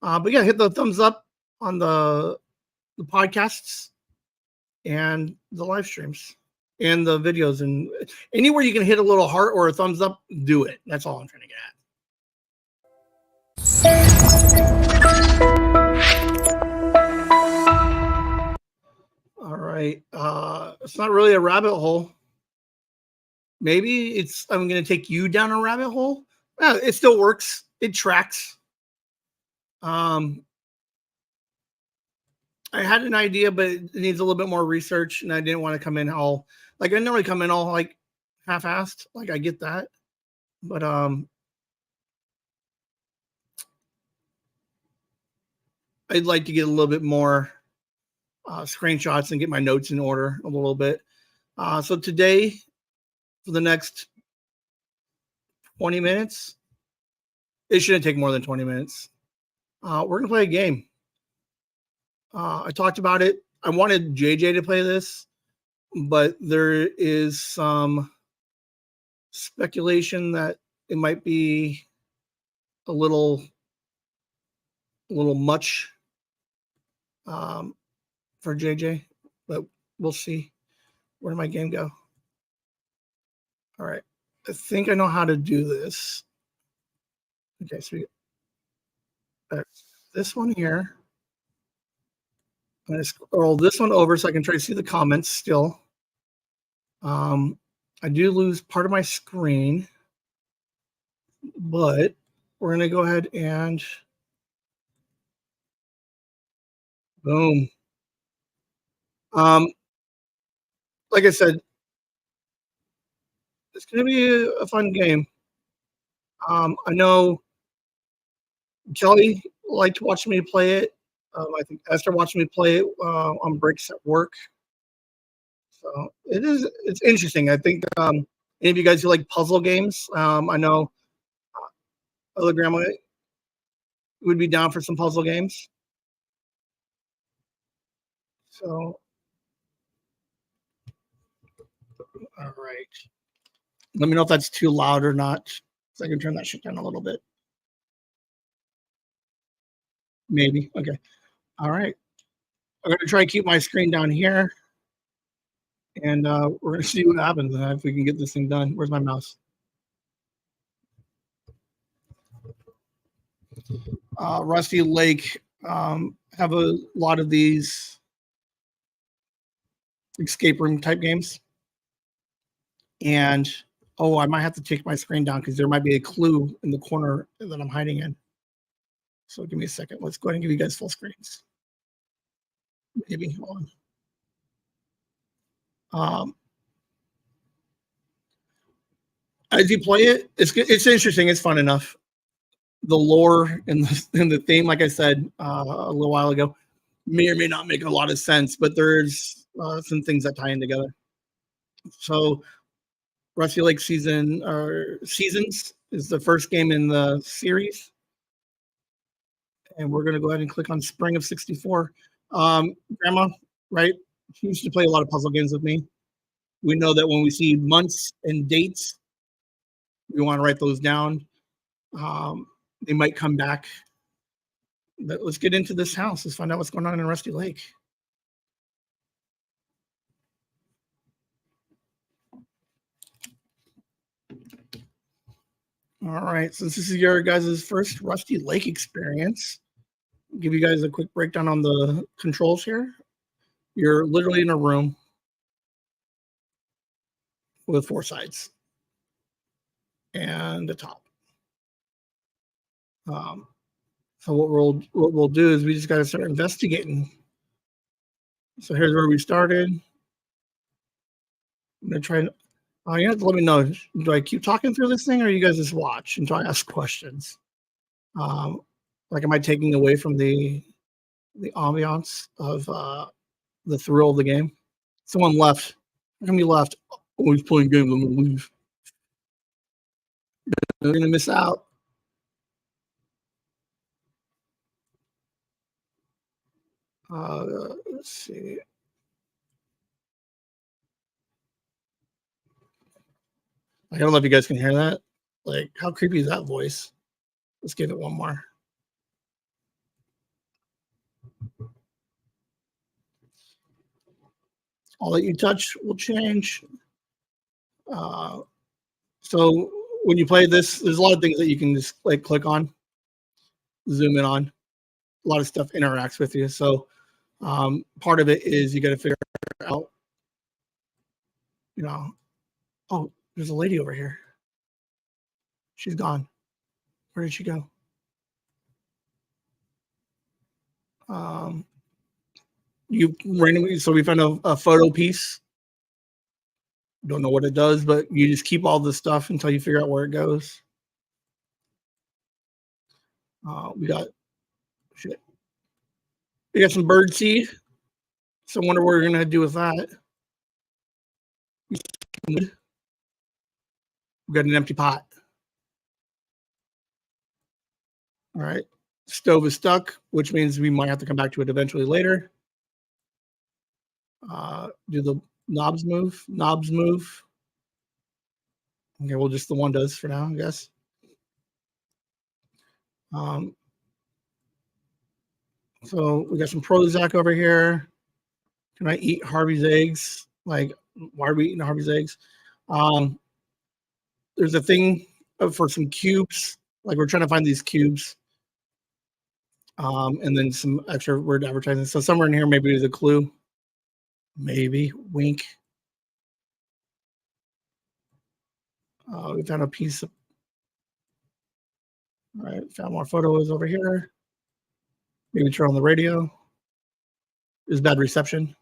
But yeah, hit the thumbs up on the podcasts and the live streams and the videos, and anywhere you can hit a little heart or a thumbs up, do it. That's all I'm trying to get at. All right. It's not really a rabbit hole. Maybe I'm going to take you down a rabbit hole. Yeah, it still works. It tracks. I had an idea, but it needs a little bit more research, and I didn't want to come in all like I normally come in all like half-assed. Like I get that, but I'd like to get a little bit more screenshots and get my notes in order a little bit. So today, for the next 20 minutes, it shouldn't take more than 20 minutes. We're gonna play a game. I talked about it. I wanted JJ to play this, but there is some speculation that it might be a little much for JJ, but we'll see. Where did my game go? All right. I think I know how to do this. Okay, so we got this one here. I'm going to scroll this one over so I can try to see the comments still. I do lose part of my screen, but we're going to go ahead and boom. Like I said, it's going to be a fun game. I know Kelly liked watching me play it. I think Esther watched me play it on breaks at work. So it's interesting. I think any of you guys who like puzzle games, I know other grandma would be down for some puzzle games. So All right. Let me know if that's too loud or not, so I can turn that shit down a little bit. Maybe. Okay. All right. I'm gonna try to keep my screen down here, and we're gonna see what happens if we can get this thing done. Where's my mouse? Rusty Lake have a lot of these escape room type games, and oh, I might have to take my screen down because there might be a clue in the corner that I'm hiding in. So give me a second. Let's go ahead and give you guys full screens. Maybe hold on. As you play it, it's interesting. It's fun enough. The lore and the theme, like I said a little while ago, may or may not make a lot of sense, but there's some things that tie in together. So, Rusty Lake Seasons is the first game in the series, and we're going to go ahead and click on Spring of '64. Grandma, right? She used to play a lot of puzzle games with me. We know that when we see months and dates, we want to write those down. They might come back. But let's get into this house. Let's find out what's going on in Rusty Lake. All right, since this is your guys' first Rusty Lake experience, I'll give you guys a quick breakdown on the controls here. You're literally in a room with 4 sides and a top. So what we'll do is we just got to start investigating. So here's where we started. I'm gonna try. You have to let me know. Do I keep talking through this thing, or you guys just watch until I ask questions? Like, am I taking away from the ambiance of the thrill of the game? Someone left. How come you left? Oh, he's playing games. I'm gonna leave. You're gonna miss out. Let's see. I don't know if you guys can hear that. Like, how creepy is that voice? Let's give it one more. All that you touch will change. So when you play this, there's a lot of things that you can just like click on, zoom in on. A lot of stuff interacts with you. So part of it is you got to figure out, oh, there's a lady over here. She's gone. Where did she go? You randomly, so we found a photo piece. Don't know what it does, but you just keep all this stuff until you figure out where it goes. We got shit. We got some bird seed. So I wonder what we're gonna do with that. We got an empty pot. All right. Stove is stuck, which means we might have to come back to it eventually later. Do the knobs move? Knobs move. Okay, well, just the one does for now, I guess. So we got some Prozac over here. Can I eat Harvey's eggs? Like, why are we eating Harvey's eggs? There's a thing for some cubes. Like, we're trying to find these cubes. And then some extra word advertising. So somewhere in here, maybe there's a clue. Maybe. Wink. We found a piece of. All right, found more photos over here. Maybe turn on the radio. There's bad reception.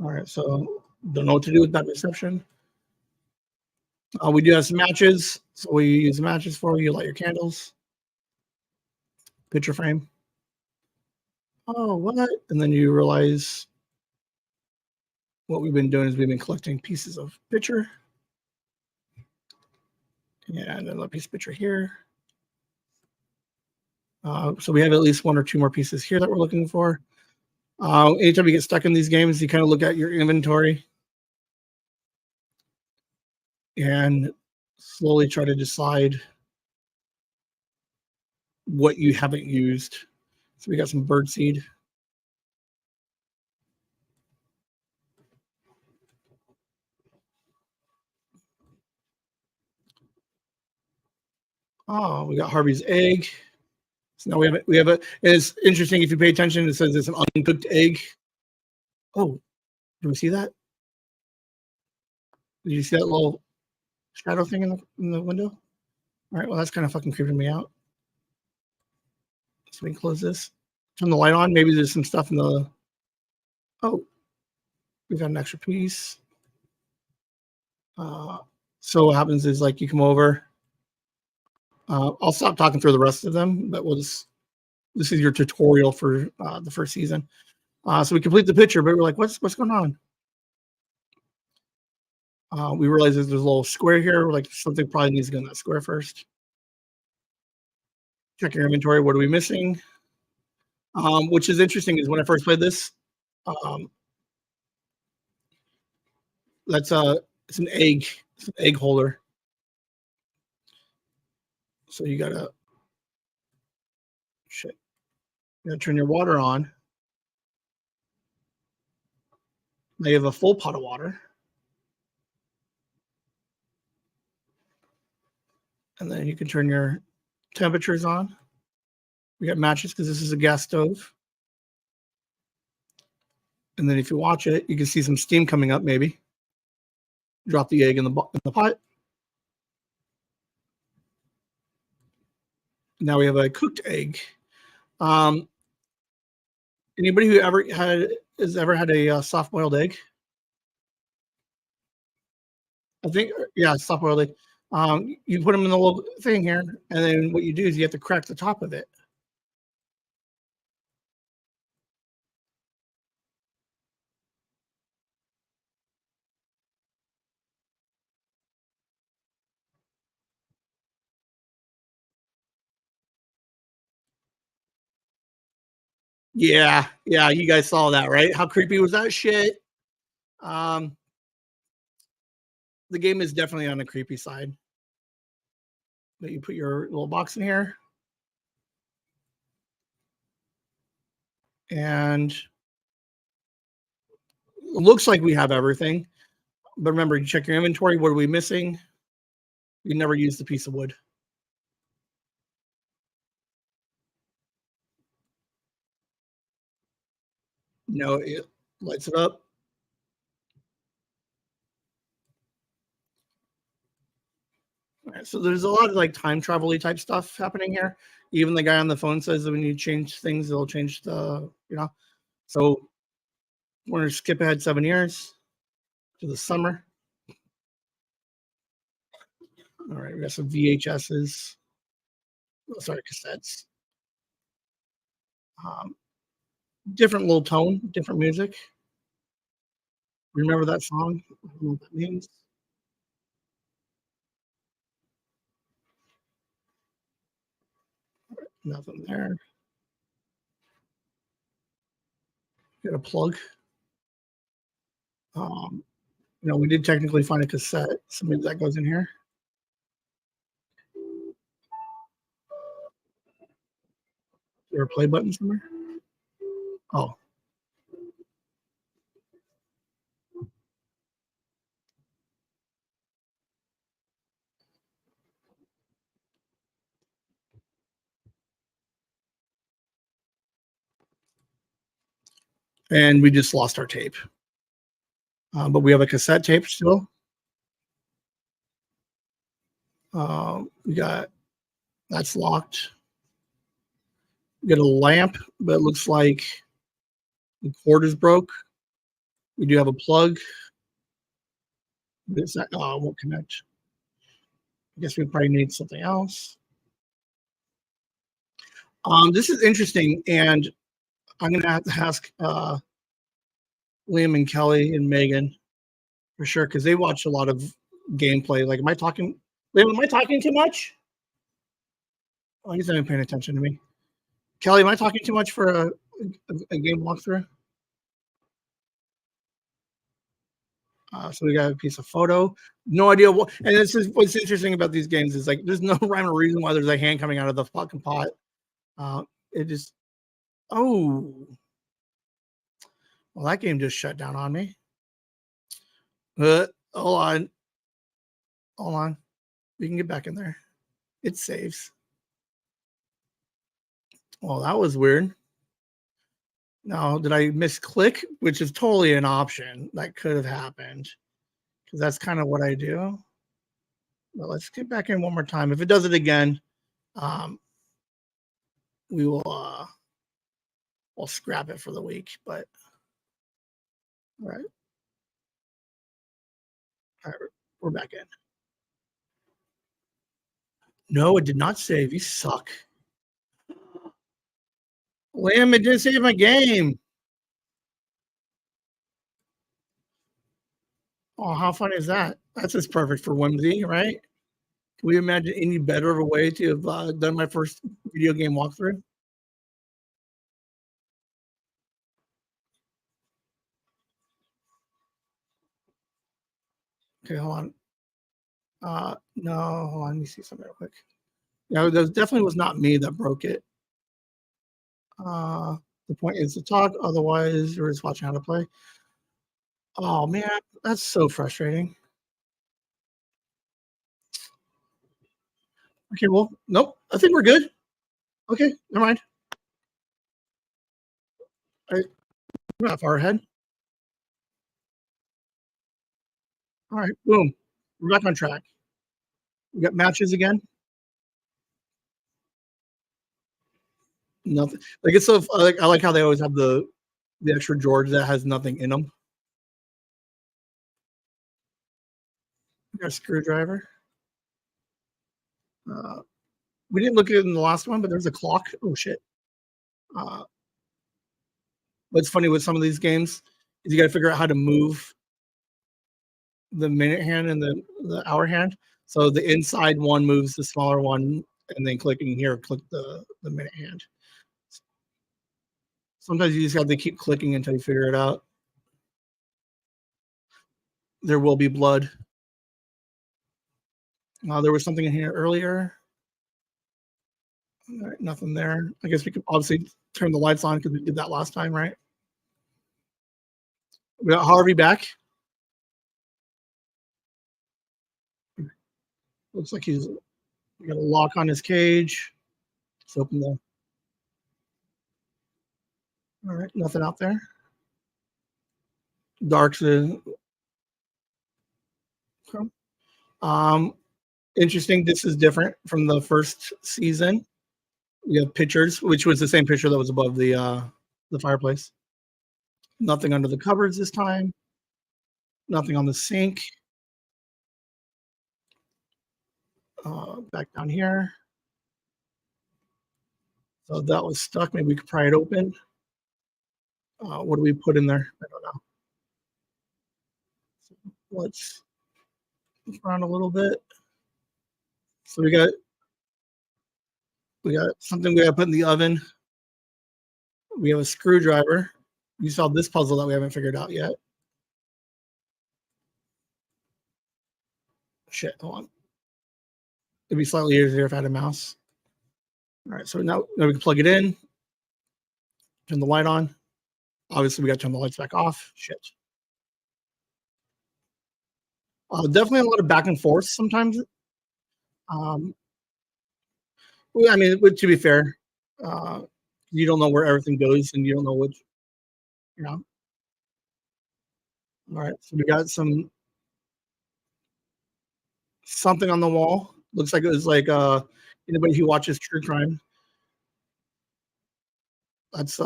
All right, so don't know what to do with bad reception. We do have some matches. So we use matches for you. Light your candles. Picture frame. Oh, what? And then you realize what we've been doing is we've been collecting pieces of picture. And another piece of picture here. So we have at least 1 or 2 more pieces here that we're looking for. Anytime you get stuck in these games, you kind of look at your inventory and slowly try to decide what you haven't used. So we got some birdseed. Oh, we got Harvey's egg. So now we have a. And it's interesting if you pay attention. It says it's an uncooked egg. Oh, do we see that? Did you see that little shadow thing in the window? All right. Well, that's kind of fucking creeping me out. So we can close this. Turn the light on. Maybe there's some stuff in the. Oh, we got an extra piece. So what happens is like you come over. I'll stop talking through the rest of them, but we'll just. This is your tutorial for the first season. So we complete the picture, but we're like, what's going on? We realize there's a little square here. We're like, something probably needs to go in that square first. Check your inventory. What are we missing? Which is interesting is when I first played this, that's it's an egg holder. So you gotta turn your water on. Now you have a full pot of water. And then you can turn your temperatures on. We got matches because this is a gas stove. And then if you watch it, you can see some steam coming up maybe. Drop the egg in the pot. Now we have a cooked egg. Anybody who has ever had a soft-boiled egg? I think, yeah, soft-boiled egg. You put them in the little thing here, and then what you do is you have to crack the top of it. Yeah, you guys saw that, right? How creepy was that shit? The game is definitely on the creepy side. But you put your little box in here. And it looks like we have everything. But remember, you check your inventory. What are we missing? We never used the piece of wood. No, it lights it up. All right, so there's a lot of like time travel-y type stuff happening here. Even the guy on the phone says that when you change things, it'll change the, So we're going to skip ahead 7 years to the summer. All right, we got some VHSs. Oh, sorry, cassettes. Different little tone, different music. Remember that song? I don't know what that means. Nothing there. Get a plug. We did technically find a cassette, so maybe that goes in here. Is there a play button somewhere? Oh. And we just lost our tape. But we have a cassette tape still. We got that's locked. We got a lamp, but it looks like the cord is broke. We do have a plug. This won't connect. I guess we probably need something else. This is interesting, and I'm going to have to ask Liam and Kelly and Megan for sure because they watch a lot of gameplay. Like, am I talking? Liam, am I talking too much? Oh, he's not even paying attention to me. Kelly, am I talking too much for a game walkthrough? So we got a piece of photo. No idea what. And this is what's interesting about these games is like there's no rhyme or reason why there's a hand coming out of the fucking pot. It just. Oh, well, that game just shut down on me. Hold on. Hold on. We can get back in there. It saves. Well, that was weird. Now, did I misclick? Which is totally an option that could have happened because that's kind of what I do. But let's get back in one more time. If it does it again, we will we'll scrap it for the week. But all right, we're back in. No, it did not save. You suck. Lamb, it didn't save my game. Oh, how funny is that? That's just perfect for Whimsy, right? Can we imagine any better of a way to have done my first video game walkthrough? Okay, hold on. No, hold on. Let me see something real quick. Yeah, that definitely was not me that broke it. The point is to talk, otherwise you're just watching how to play. Oh man, that's so frustrating. Okay, well, nope. I think we're good. Okay, never mind. All right, we're not far ahead. All right, boom. We're back on track. We got matches again. Nothing. Like it's so. I like how they always have the extra George that has nothing in them. We got a screwdriver. We didn't look at it in the last one, but there's a clock. Oh shit. What's funny with some of these games is you got to figure out how to move the minute hand and the hour hand. So the inside one moves the smaller one, and then clicking here, click the minute hand. Sometimes you just have to keep clicking until you figure it out. There will be blood. There was something in here earlier. All right, nothing there. I guess we could obviously turn the lights on because we did that last time, right? We got Harvey back. Looks like he's got a lock on his cage. Let's open the. All right, nothing out there. Dark's interesting. This is different from the first season. We have pictures, which was the same picture that was above the fireplace. Nothing under the cupboards this time. Nothing on the sink. Back down here. So that was stuck. Maybe we could pry it open. What do we put in there? I don't know. So let's look around a little bit. So we got something we got to put in the oven. We have a screwdriver. You saw this puzzle that we haven't figured out yet. Shit, hold on. It'd be slightly easier if I had a mouse. All right, so now we can plug it in, turn the light on. Obviously, we got to turn the lights back off. Shit. Definitely a lot of back and forth sometimes. I mean, to be fair, you don't know where everything goes, and you don't know which, you know. All right, so we got something on the wall. Looks like it was like anybody who watches true crime. That's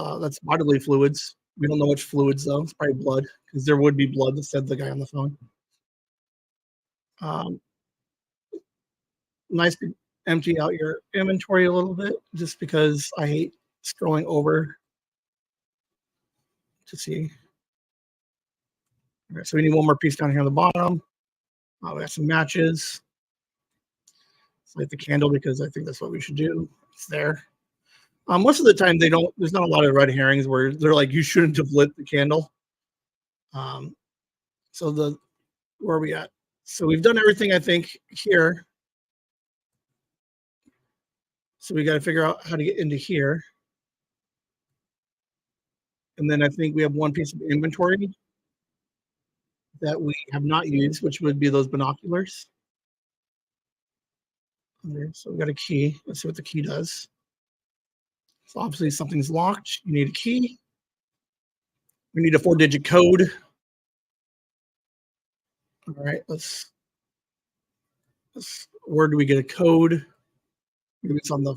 bodily fluids. We don't know which fluids though. It's probably blood because there would be blood, said the guy on the phone. Nice to empty out your inventory a little bit, just because I hate scrolling over to see. All right, so we need one more piece down here on the bottom. We got some matches. Let's light the candle because I think that's what we should do. It's there. Most of the time, there's not a lot of red herrings where they're like, you shouldn't have lit the candle. So Where are we at? So we've done everything, I think, here. So we got to figure out how to get into here. And then I think we have one piece of inventory that we have not used, which would be those binoculars. Okay, so we got a key. Let's see what the key does. So obviously something's locked. You need a key. We need a 4-digit code. All right, let's. Where do we get a code? Maybe it's on the.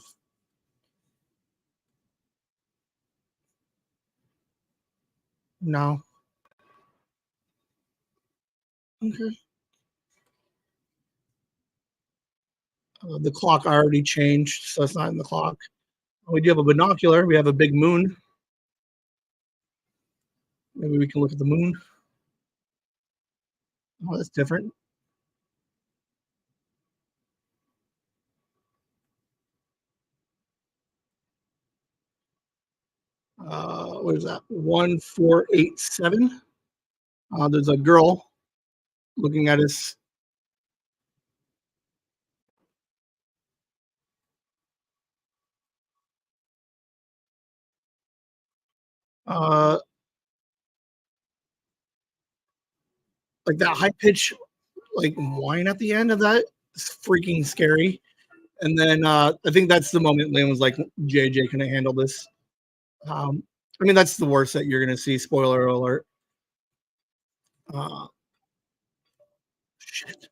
No. Okay. The clock already changed, so it's not in the clock. We do have a binocular. We have a big moon. Maybe we can look at the moon. Oh, that's different. What is that? 1487. There's a girl looking at us. Uh, like that high pitch, like whine at the end of that is freaking scary. And then I think that's the moment Liam was like, "JJ, can I handle this?" I mean, that's the worst that you're gonna see. Spoiler alert. Uh, Shit.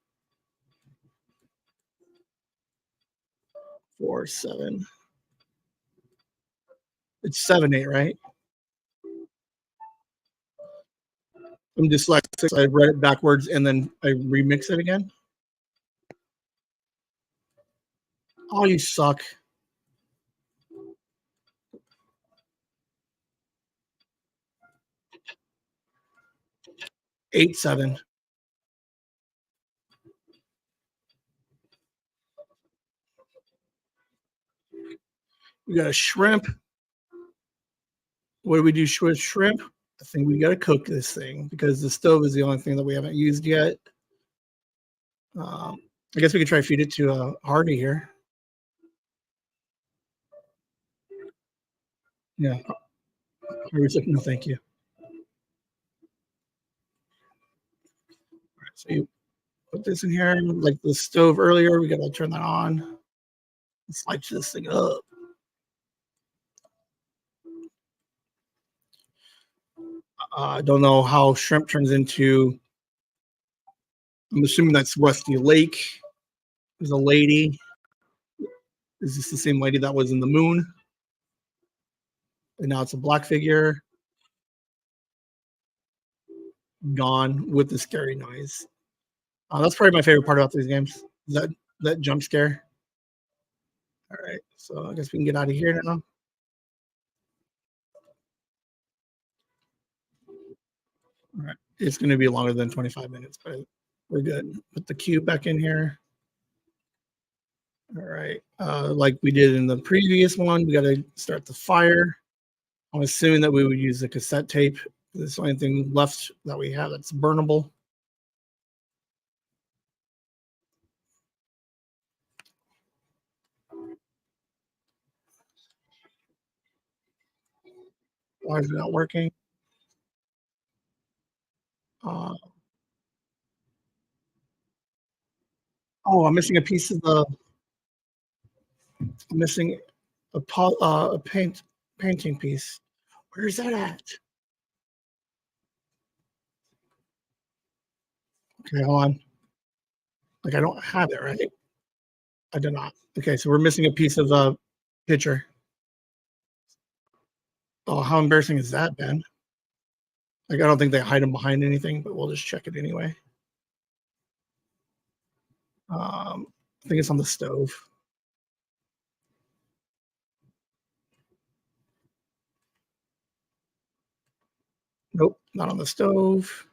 4 7. It's 7 8, right? I'm dyslexic. So I read it backwards and then I remix it again. Oh, you suck. 8 7. We got a shrimp. What do we do with shrimp? I think we got to cook this thing because the stove is the only thing that we haven't used yet. I guess we could try to feed it to Hardy here. Yeah. Hardy's like, no, thank you. So you put this in here, like the stove earlier. We got to turn that on. Let's light this thing up. I don't know how shrimp turns into. I'm assuming that's Rusty Lake. There's a lady. Is this the same lady that was in the moon? And now it's a black figure gone with the scary noise. That's probably my favorite part about these games. Is that jump scare. All right, so I guess we can get out of here now. All right, it's going to be longer than 25 minutes, but we're good. Put the cube back in here. All right, like we did in the previous one, we got to start the fire. I'm assuming that we would use the cassette tape. It's the only thing left that we have that's burnable. Why is it not working? Uh, I'm missing a piece of the. I'm missing a painting piece. Where is that at? Okay, hold on. Like I don't have it, right? I do not. Okay, so we're missing a piece of the picture. Oh, how embarrassing is that, Ben? Like I don't think they hide them behind anything, but we'll just check it anyway. I think it's on the stove. Nope, not on the stove.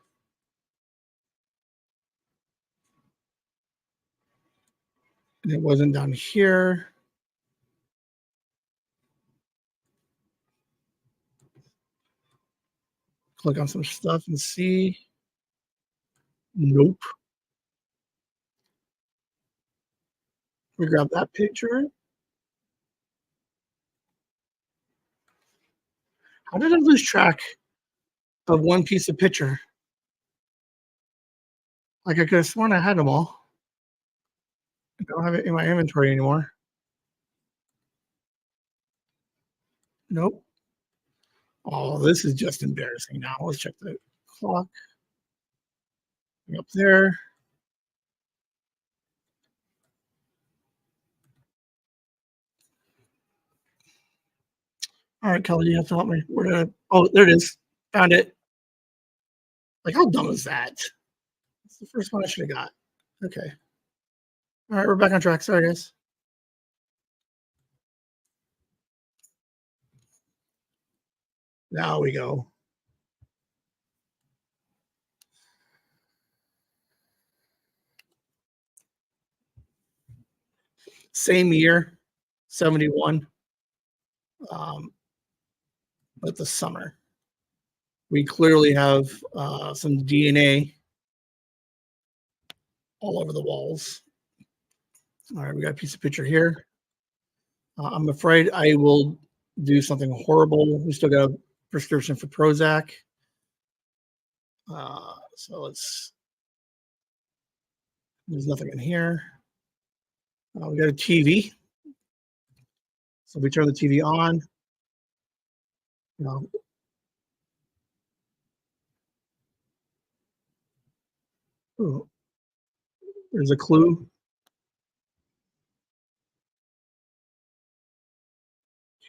And it wasn't down here. Click on some stuff and see. Nope. We grab that picture. How did I lose track of one piece of picture? Like I could have sworn I had them all. I don't have it in my inventory anymore. Nope. Oh, this is just embarrassing now. Let's check the clock up there. All right, Kelly, you have to help me. Where did I? Oh, there it is. Found it. Like, how dumb is that? It's the first one I should have got. Okay. All right, we're back on track. Sorry, guys. Now we go. Same year, 71, um, but the summer. We clearly have some DNA all over the walls. All right, we got a piece of picture here. I'm afraid I will do something horrible. We still got a prescription for Prozac. So there's nothing in here. We got a TV. So we turn the TV on. You know, ooh, there's a clue.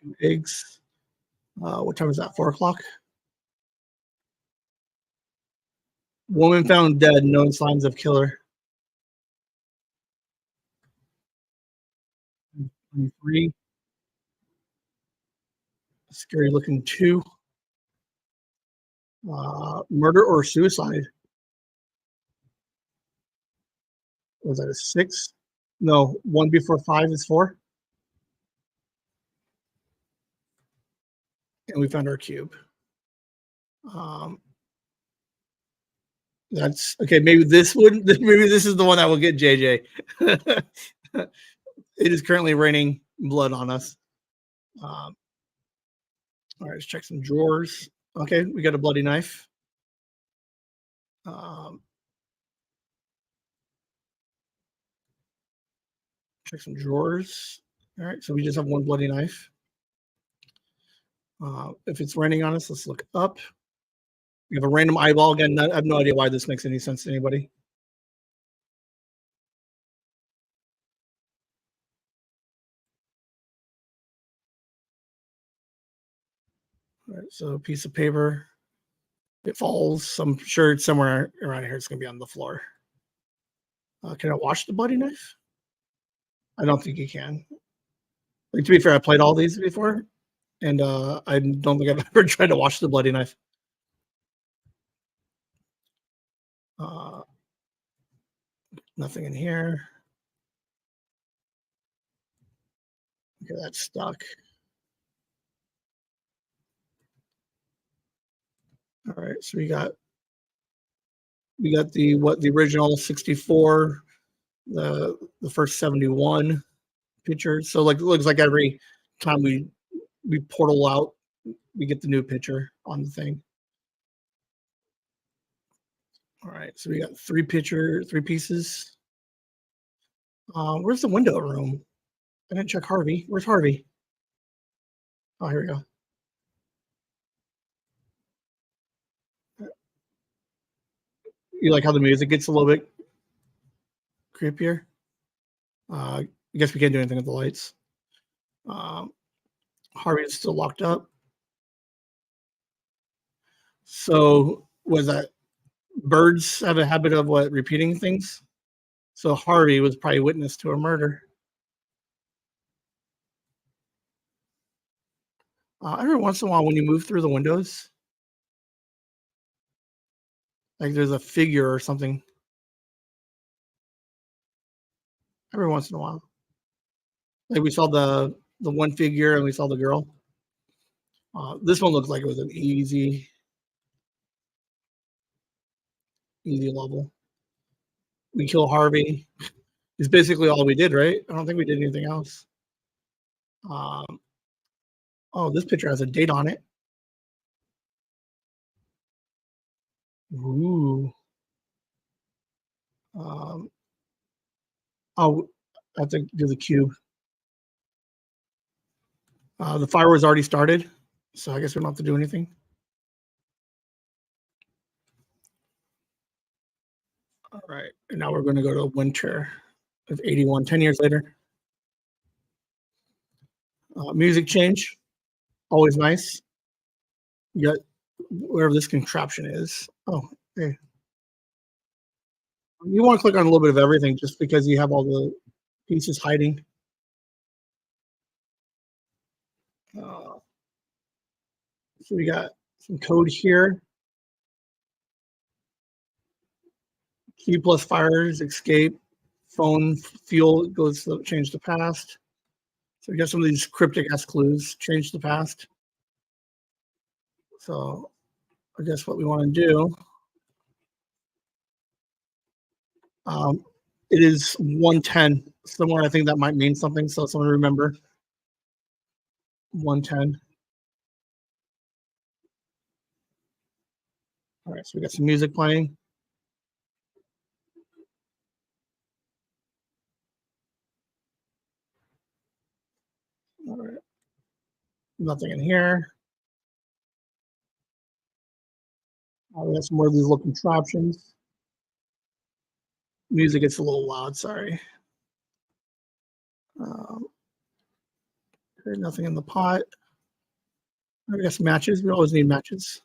2 eggs. What time is that? 4 o'clock. Woman found dead, no signs of killer. 23. Scary looking 2. Murder or suicide? Was that a 6? No, 1 before 5 is 4. And we found our cube. That's okay. Maybe this would. Maybe this is the one that will get JJ. It is currently raining blood on us. All right, let's check some drawers. Okay, we got a bloody knife. Check some drawers. All right, so we just have one bloody knife. If it's raining on us, let's look up. We have a random eyeball again. I have no idea why this makes any sense to anybody. All right, so a piece of paper. It falls. I'm sure it's somewhere around here. It's going to be on the floor. Can I wash the bloody knife? I don't think you can. Like, to be fair, I played all these before, and I don't think I've ever tried to wash the bloody knife. Nothing in here. Okay, that's stuck. All right, so we got the original 64, the first 71 pictures. So like it looks like every time we portal out, we get the new picture on the thing. All right, so we got 3 pieces. Where's the window room? I didn't check Harvey. Where's Harvey? Oh, here we go. You like how the music gets a little bit creepier? I guess we can't do anything with the lights. Harvey is still locked up. So was that birds have a habit of repeating things? So Harvey was probably witness to a murder. Every once in a while, when you move through the windows, like there's a figure or something. Every once in a while, like we saw the one figure and we saw the girl. This one looks like it was an easy level. We kill Harvey. It's basically all we did, right? I don't think we did anything else. Oh, this picture has a date on it. Ooh. Oh, I have to do the cube. The fire was already started, so I guess we don't have to do anything. All right, and now we're going to go to winter of 81, 10 years later. Music change, always nice. You got whatever this contraption is. Oh, hey. You want to click on a little bit of everything just because you have all the pieces hiding. So we got some code here. Q plus fires, escape, phone, fuel goes to change the past. So we got some of these cryptic ass clues, change the past. So I guess what we want to do, it is 110. Somewhere I think that might mean something. So someone remember 110. All right, so we got some music playing. All right. Nothing in here. We got some more of these little contraptions. Music gets a little loud, sorry. There's nothing in the pot. I guess matches. We always need matches.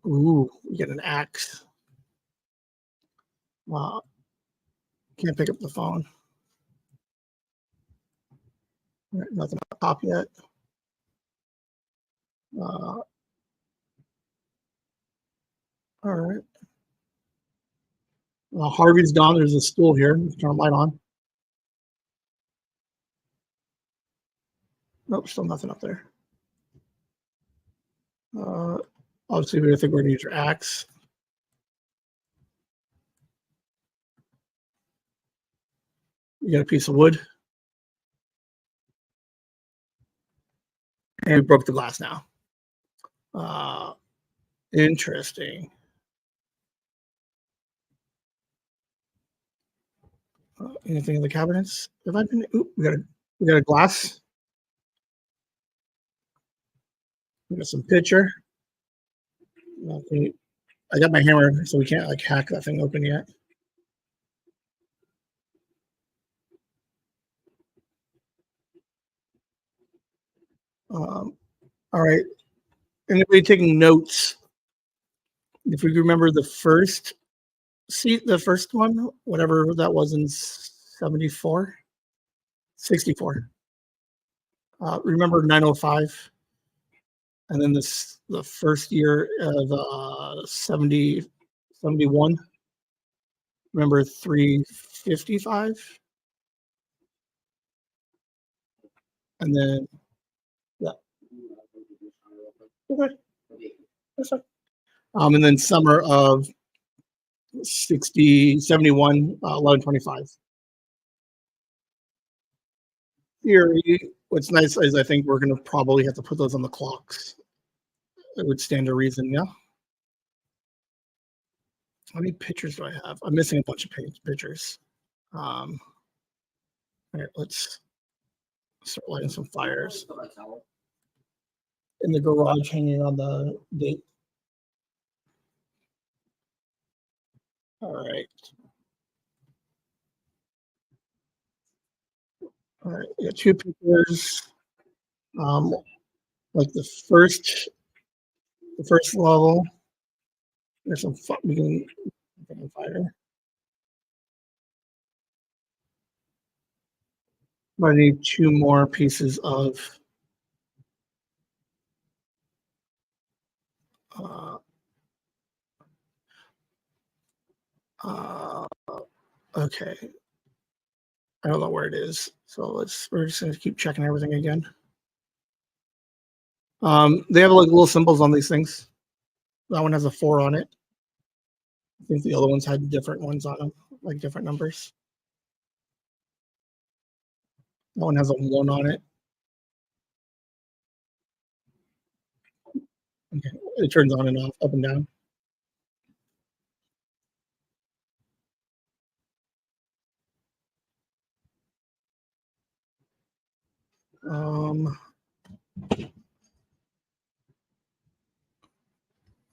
Ooh, we get an axe. Wow. Can't pick up the phone. Right, nothing on top yet. All right. Harvey's gone. There's a stool here. Turn the light on. Nope, still nothing up there. Obviously, we think we're going to use your axe. You got a piece of wood. And we broke the glass now. Interesting. Anything in the cabinets? Have I been? Ooh, we got a glass. We got some pitcher. Okay. I got my hammer, so we can't like hack that thing open yet. All right. Anybody taking notes? If we remember the first seat, the first one, whatever that was in 74, 64. Remember 905? And then the first year of 70, 71. Remember 355? And then, yeah. Okay. That's fine. And then summer of 71, 1125. Theory, what's nice is I think we're going to probably have to put those on the clocks. It would stand to reason, yeah. How many pictures do I have? I'm missing a bunch of pictures. All right, let's start lighting some fires. In the garage hanging on the date. All right. All right, we got two pictures. Like the first level. There's some we can fire. I need two more pieces of okay. I don't know where it is. So we're just gonna keep checking everything again. They have like little symbols on these things. That one has a 4 on it. I think the other ones had different ones on them, like different numbers. That one has a 1 on it. Okay. It turns on and off, up and down.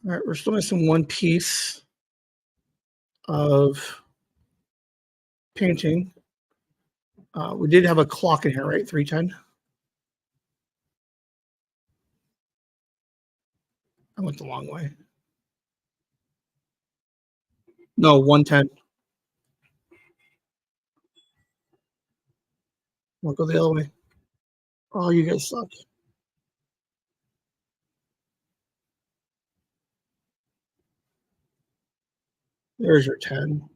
All right, we're still missing one piece of painting. We did have a clock in here, right? 310. I went the long way. No, 110. We'll go the other way. Oh, you guys suck. There's your 10.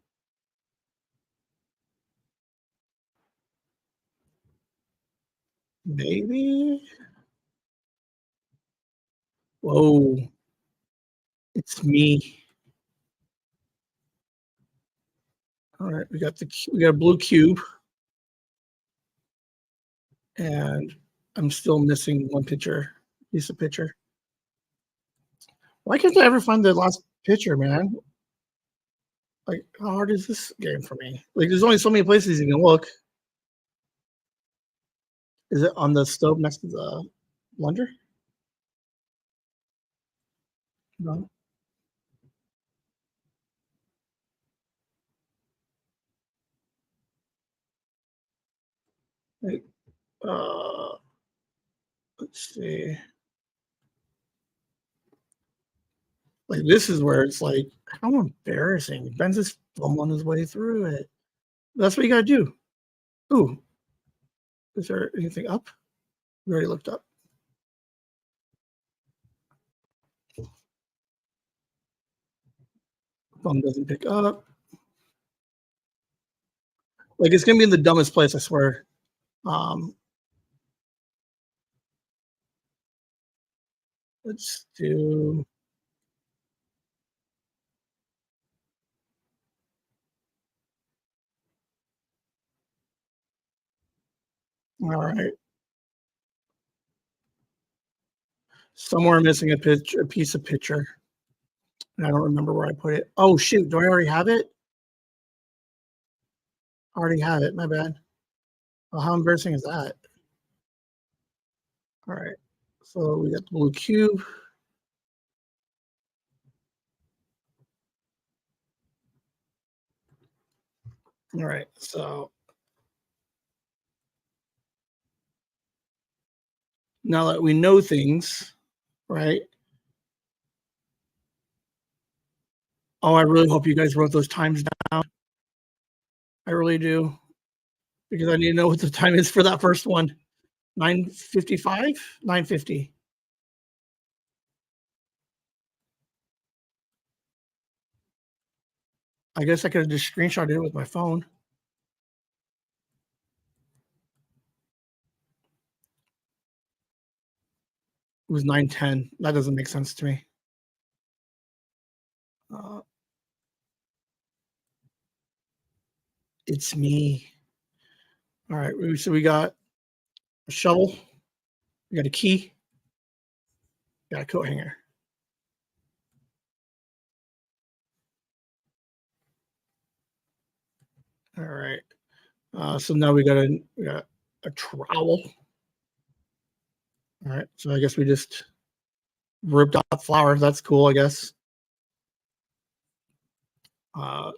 Maybe. Whoa. It's me. All right, we got a blue cube, and I'm still missing one piece of picture. Why can't I ever find the last picture, man? Like, how hard is this game for me? Like, there's only so many places you can look. Is it on the stove next to the blender? No. Wait, uh, let's see. Like, this is where it's like, how embarrassing. Ben's just fumbling his way through it. That's what you gotta do. Ooh, is there anything up? We already looked up. Phone doesn't pick up. Like, it's gonna be in the dumbest place, I swear. Um, let's do. All right. Somewhere I'm missing a piece of picture. And I don't remember where I put it. Oh shoot, do I already have it? I already have it. My bad. Well, how embarrassing is that? All right. So we got the blue cube. All right. So now that we know things, right? Oh, I really hope you guys wrote those times down. I really do. Because I need to know what the time is for that first one. 9:55? 9:50. I guess I could have just screenshotted it with my phone. It was 9:10. That doesn't make sense to me. Uh, it's me. All right. So we got a shovel. We got a key. We got a coat hanger. All right. So now we got a trowel. All right. So I guess we just ripped off flowers. That's cool, I guess. Uh,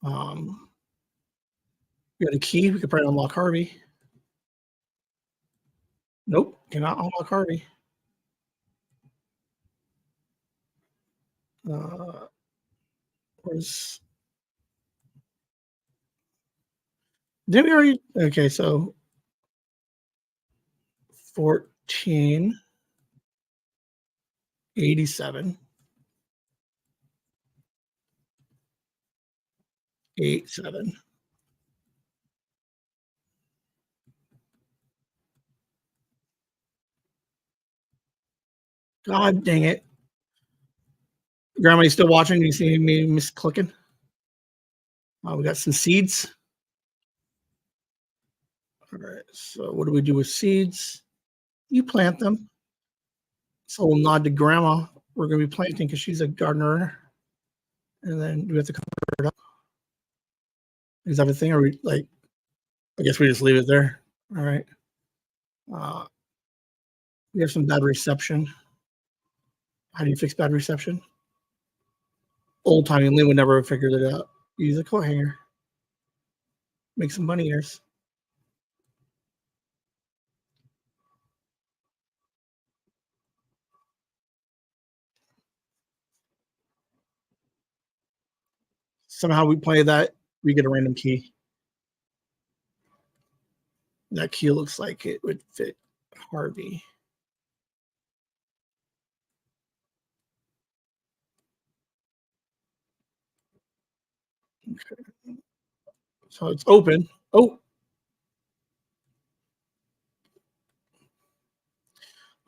um, we got a key. We could probably unlock Harvey. Nope, cannot unlock Harvey. Uh, where's did we already? Okay, so 1487, 87. God dang it. Grandma, you still watching? You see me misclicking? Oh, we got some seeds. All right. So what do we do with seeds? You plant them. So we'll nod to Grandma. We're going to be planting because she's a gardener. And then we have to cover it up. Is everything? Or we like? I guess we just leave it there. All right. We have some bad reception. How do you fix bad reception? Old timey Lee would never have figured it out. Use a coat hanger. Make some bunny ears. Somehow we play that, we get a random key. That key looks like it would fit Harvey. Okay. So it's open. Oh.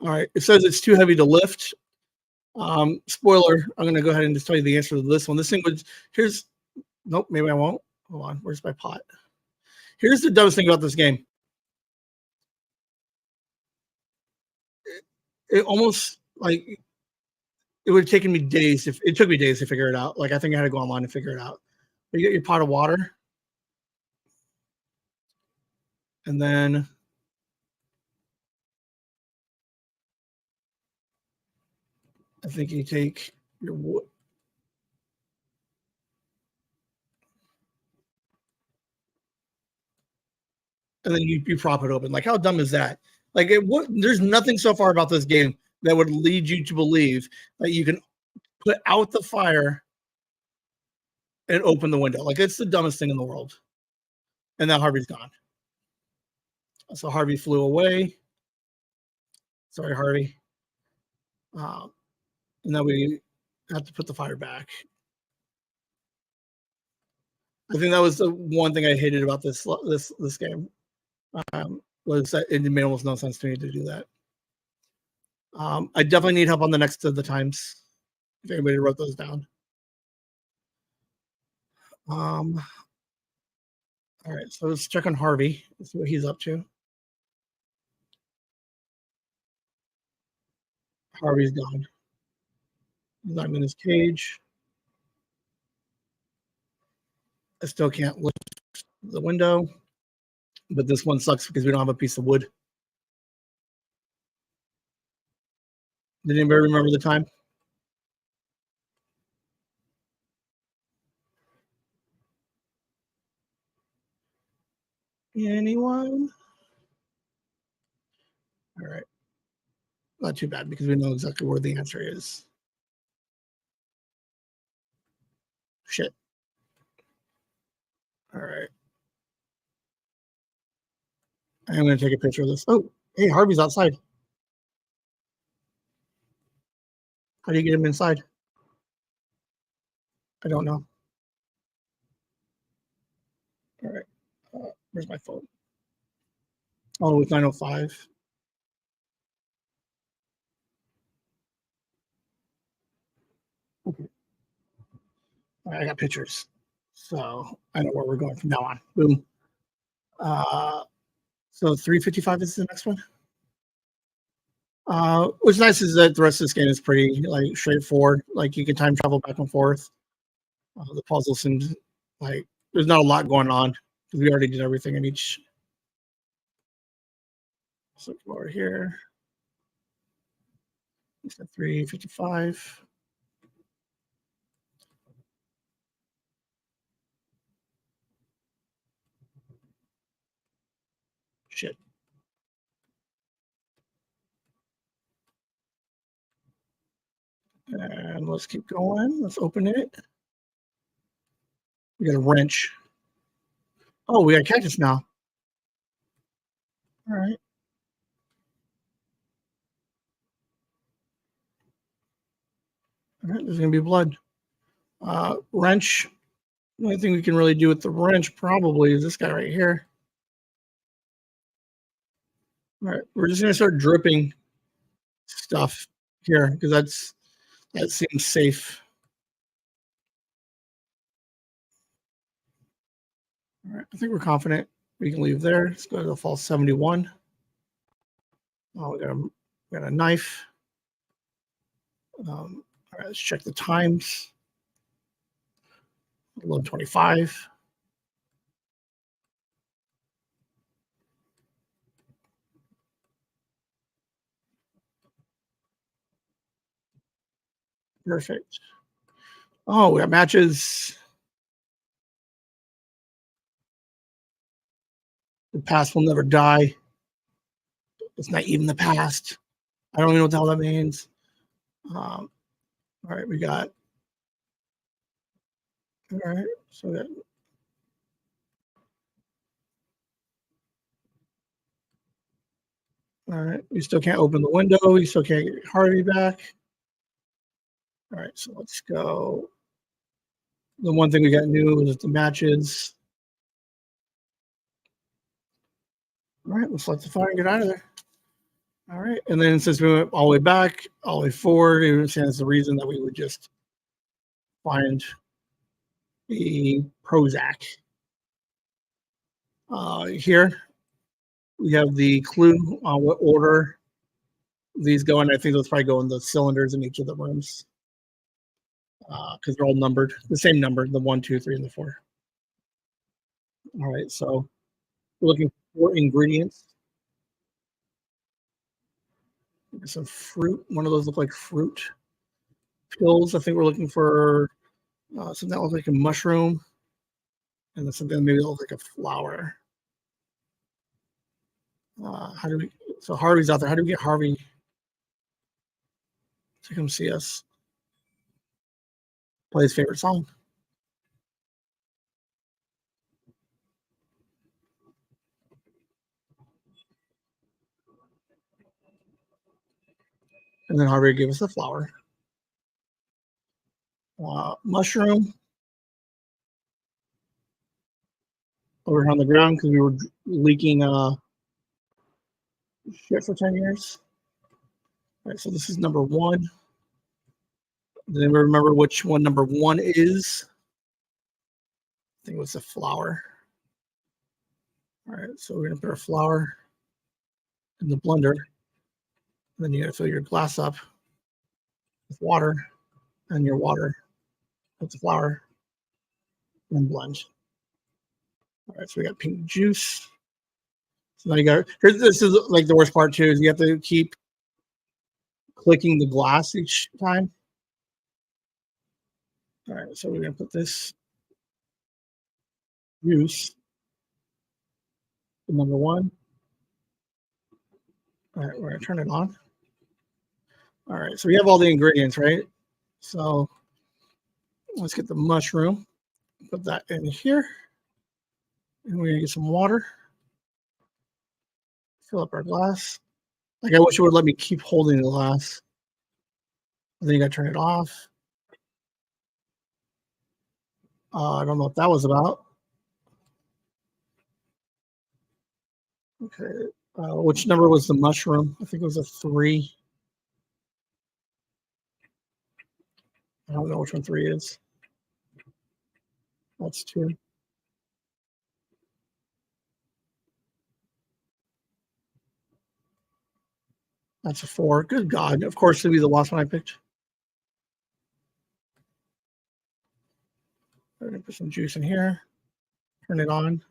All right. It says it's too heavy to lift. Spoiler, I'm going to go ahead and just tell you the answer to this one. This thing was, here's, nope, maybe I won't. Hold on. Where's my pot? Here's the dumbest thing about this game. It almost like it would have taken me days. If it took me days to figure it out. Like I think I had to go online to figure it out. But you get your pot of water. And then I think you take your wood. And then you prop it open. Like, how dumb is that? Like, there's nothing so far about this game that would lead you to believe that you can put out the fire and open the window. Like, it's the dumbest thing in the world. And now Harvey's gone. So Harvey flew away. Sorry, Harvey. And now we have to put the fire back. I think that was the one thing I hated about this game. Was that it made almost no sense to me to do that. I definitely need help on the next of the times. If anybody wrote those down. All right, so let's check on Harvey. Let's see what he's up to. Harvey's gone. He's not in his cage. I still can't lift the window, but this one sucks because we don't have a piece of wood. Did anybody remember the time? Anyone? All right. Not too bad because we know exactly where the answer is. Shit. All right. I'm going to take a picture of this. Oh, hey, Harvey's outside. How do you get him inside? I don't know. All right. Where's my phone? Oh, it's 9:05. Okay. All right, I got pictures. So I know where we're going from now on. Boom. So 3:55 is the next one. What's nice is that the rest of this game is pretty like straightforward. Like you can time travel back and forth. The puzzle seems like there's not a lot going on because we already did everything in each. So come over here. It's at 3:55. Shit. And let's keep going. Let's open it. We got a wrench. Oh, we got cactus now. All right. All right. There's gonna be blood. Wrench. The only thing we can really do with the wrench probably is this guy right here. All right. We're just gonna start dripping stuff here because that seems safe. All right, I think we're confident we can leave there. Let's go to the false 71. Oh, we got a knife. All right, let's check the times. 11:25. Perfect. Oh, we got matches. The past will never die. It's not even the past. I don't even know what the hell that means. All right, we got. All right, so that. All right, we still can't open the window. We still can't get Harvey back. All right, so let's go. The one thing we got new was the matches. All right, let's let the fire get out of there. All right, and then since we went all the way back, all the way forward, it was the reason that we would just find the Prozac. Here we have the clue on what order these go in. I think those probably go in the cylinders in each of the rooms because they're all numbered, the same number, the 1, 2, 3, and the 4. All right, so we're looking for ingredients. Some fruit. One of those look like fruit pills. I think we're looking for something that looks like a mushroom, and then something maybe that looks like a flower. How do we? So Harvey's out there. How do we get Harvey to come see us? Play his favorite song. And then Harvey gave us the flower. Mushroom over here on the ground because we were leaking shit for 10 years. All right, so this is number 1. Does anybody remember which one number 1 is? I think it was the flower. All right, so we're gonna put our flour in the blender. And then you gotta fill your glass up with water and your water with the flour and blend. All right, so we got pink juice. So now you got this is like the worst part too, is you have to keep clicking the glass each time. All right, so we're gonna put this juice in number 1. All right, we're gonna turn it on. All right, so we have all the ingredients, right? So let's get the mushroom, put that in here, and we're gonna get some water. Fill up our glass. Like I wish it would let me keep holding the glass. And then you gotta turn it off. I don't know what that was about. Okay. Which number was the mushroom? I think it was a 3. I don't know which one 3 is. That's 2. That's a 4. Good God. Of course, it'd be the last one I picked. I'm going to put some juice in here. Turn it on.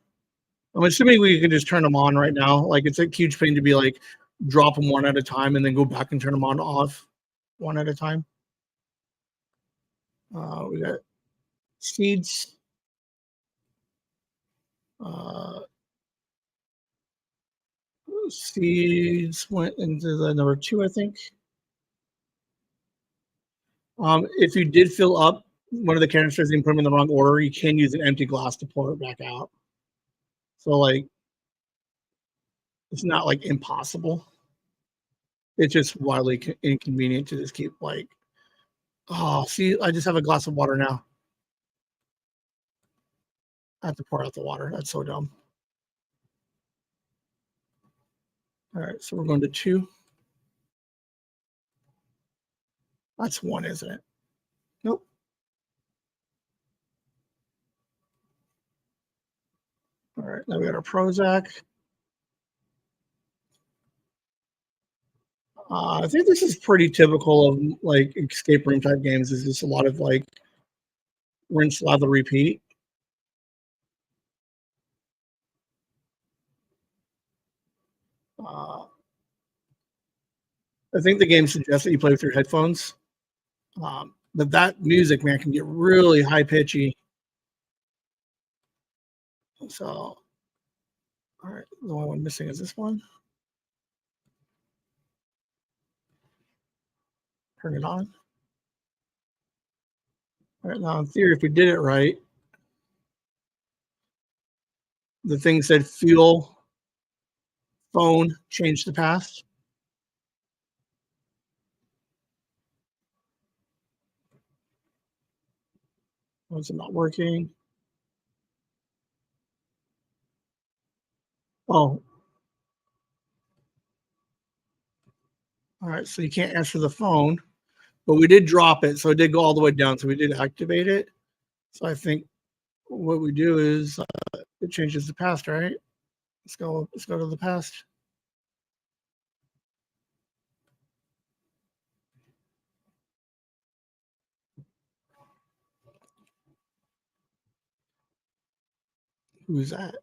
I'm assuming we can just turn them on right now. Like, it's a huge pain to be like, drop them one at a time and then go back and turn them on off one at a time. We got seeds. Seeds went into the number 2, I think. If you did fill up one of the canisters and put them in the wrong order, you can use an empty glass to pour it back out. So like, it's not like impossible. It's just wildly inconvenient to just keep like, oh, see, I just have a glass of water now. I have to pour out the water. That's so dumb. All right, so we're going to 2. That's one, isn't it? Nope. All right, now we got our Prozac. I think this is pretty typical of like escape room type games. Is just a lot of like rinse, lather, repeat. Uh, I think the game suggests that you play with your headphones, but that music, man, can get really high pitchy. So, all right, the only one missing is this one. Turn it on. All right, now in theory, if we did it right, the thing said fuel, phone, change the past. Was it not working? Oh, all right. So you can't answer the phone, but we did drop it. So it did go all the way down. So we did activate it. So I think what we do is it changes the past, right? Let's go. Let's go to the past. Who's that?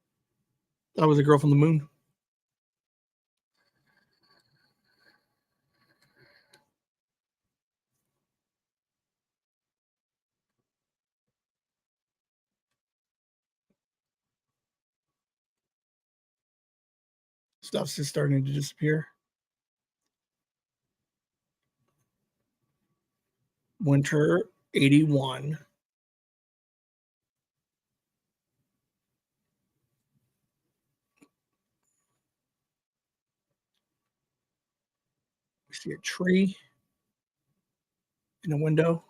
That was a girl from the moon. Stuff's just starting to disappear. Winter 81. We see a tree in a window.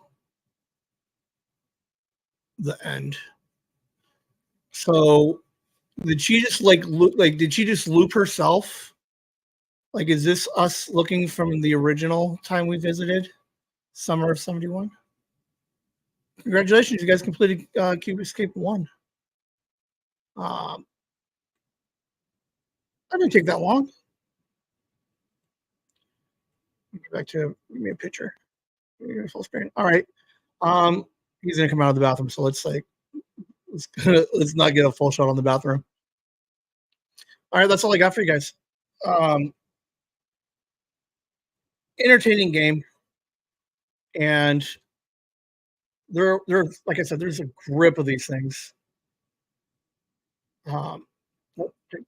The end. So did she just like loop, like did she just loop herself? Like is this us looking from the original time we visited? Summer of 71. Congratulations, you guys completed Cube Escape 1. Um, that didn't take that long. Get back to give me a picture. Give me a full screen. All right. Um, he's gonna come out of the bathroom, so let's not get a full shot on the bathroom. All right, that's all I got for you guys. Um, entertaining game, and there, like I said, there's a grip of these things. Oh, take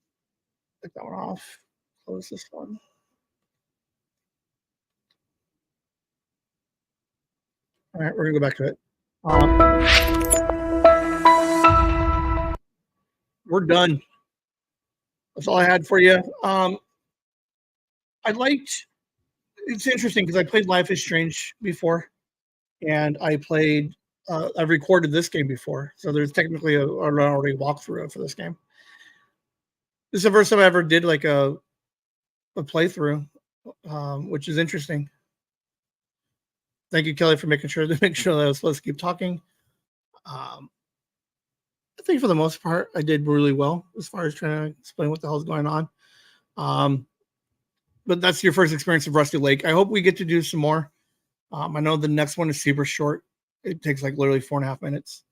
that one off. Close this one. All right, we're gonna go back to it. We're done. That's all I had for you. I liked. It's interesting because I played Life is Strange before, and I played. I've recorded this game before, so there's technically a already walkthrough for this game. This is the first time I ever did like a playthrough, which is interesting. Thank you, Kelly, for making sure that I was supposed to keep talking. I think for the most part, I did really well as far as trying to explain what the hell's going on. But that's your first experience of Rusty Lake. I hope we get to do some more. I know the next one is super short. It takes like literally 4.5 minutes.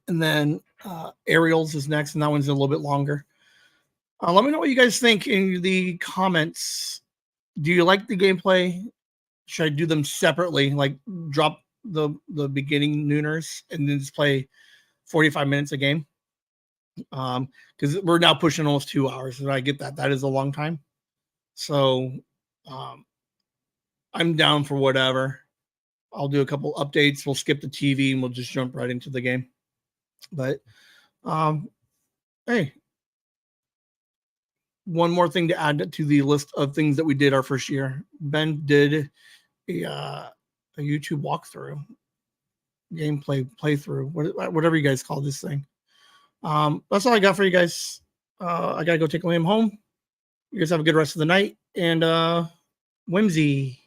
And then Aerials is next, and that one's a little bit longer. Let me know what you guys think in the comments. Do you like the gameplay? Should I do them separately? Like drop the beginning Nooners and then just play 45 minutes a game? Because we're now pushing almost 2 hours, and I get that. That is a long time. So I'm down for whatever. I'll do a couple updates. We'll skip the TV and we'll just jump right into the game. But hey, one more thing to add to the list of things that we did our first year. Ben did a YouTube walkthrough, gameplay playthrough, whatever you guys call this thing. That's all I got for you guys. I gotta go take Liam home. You guys have a good rest of the night, and Whimsy.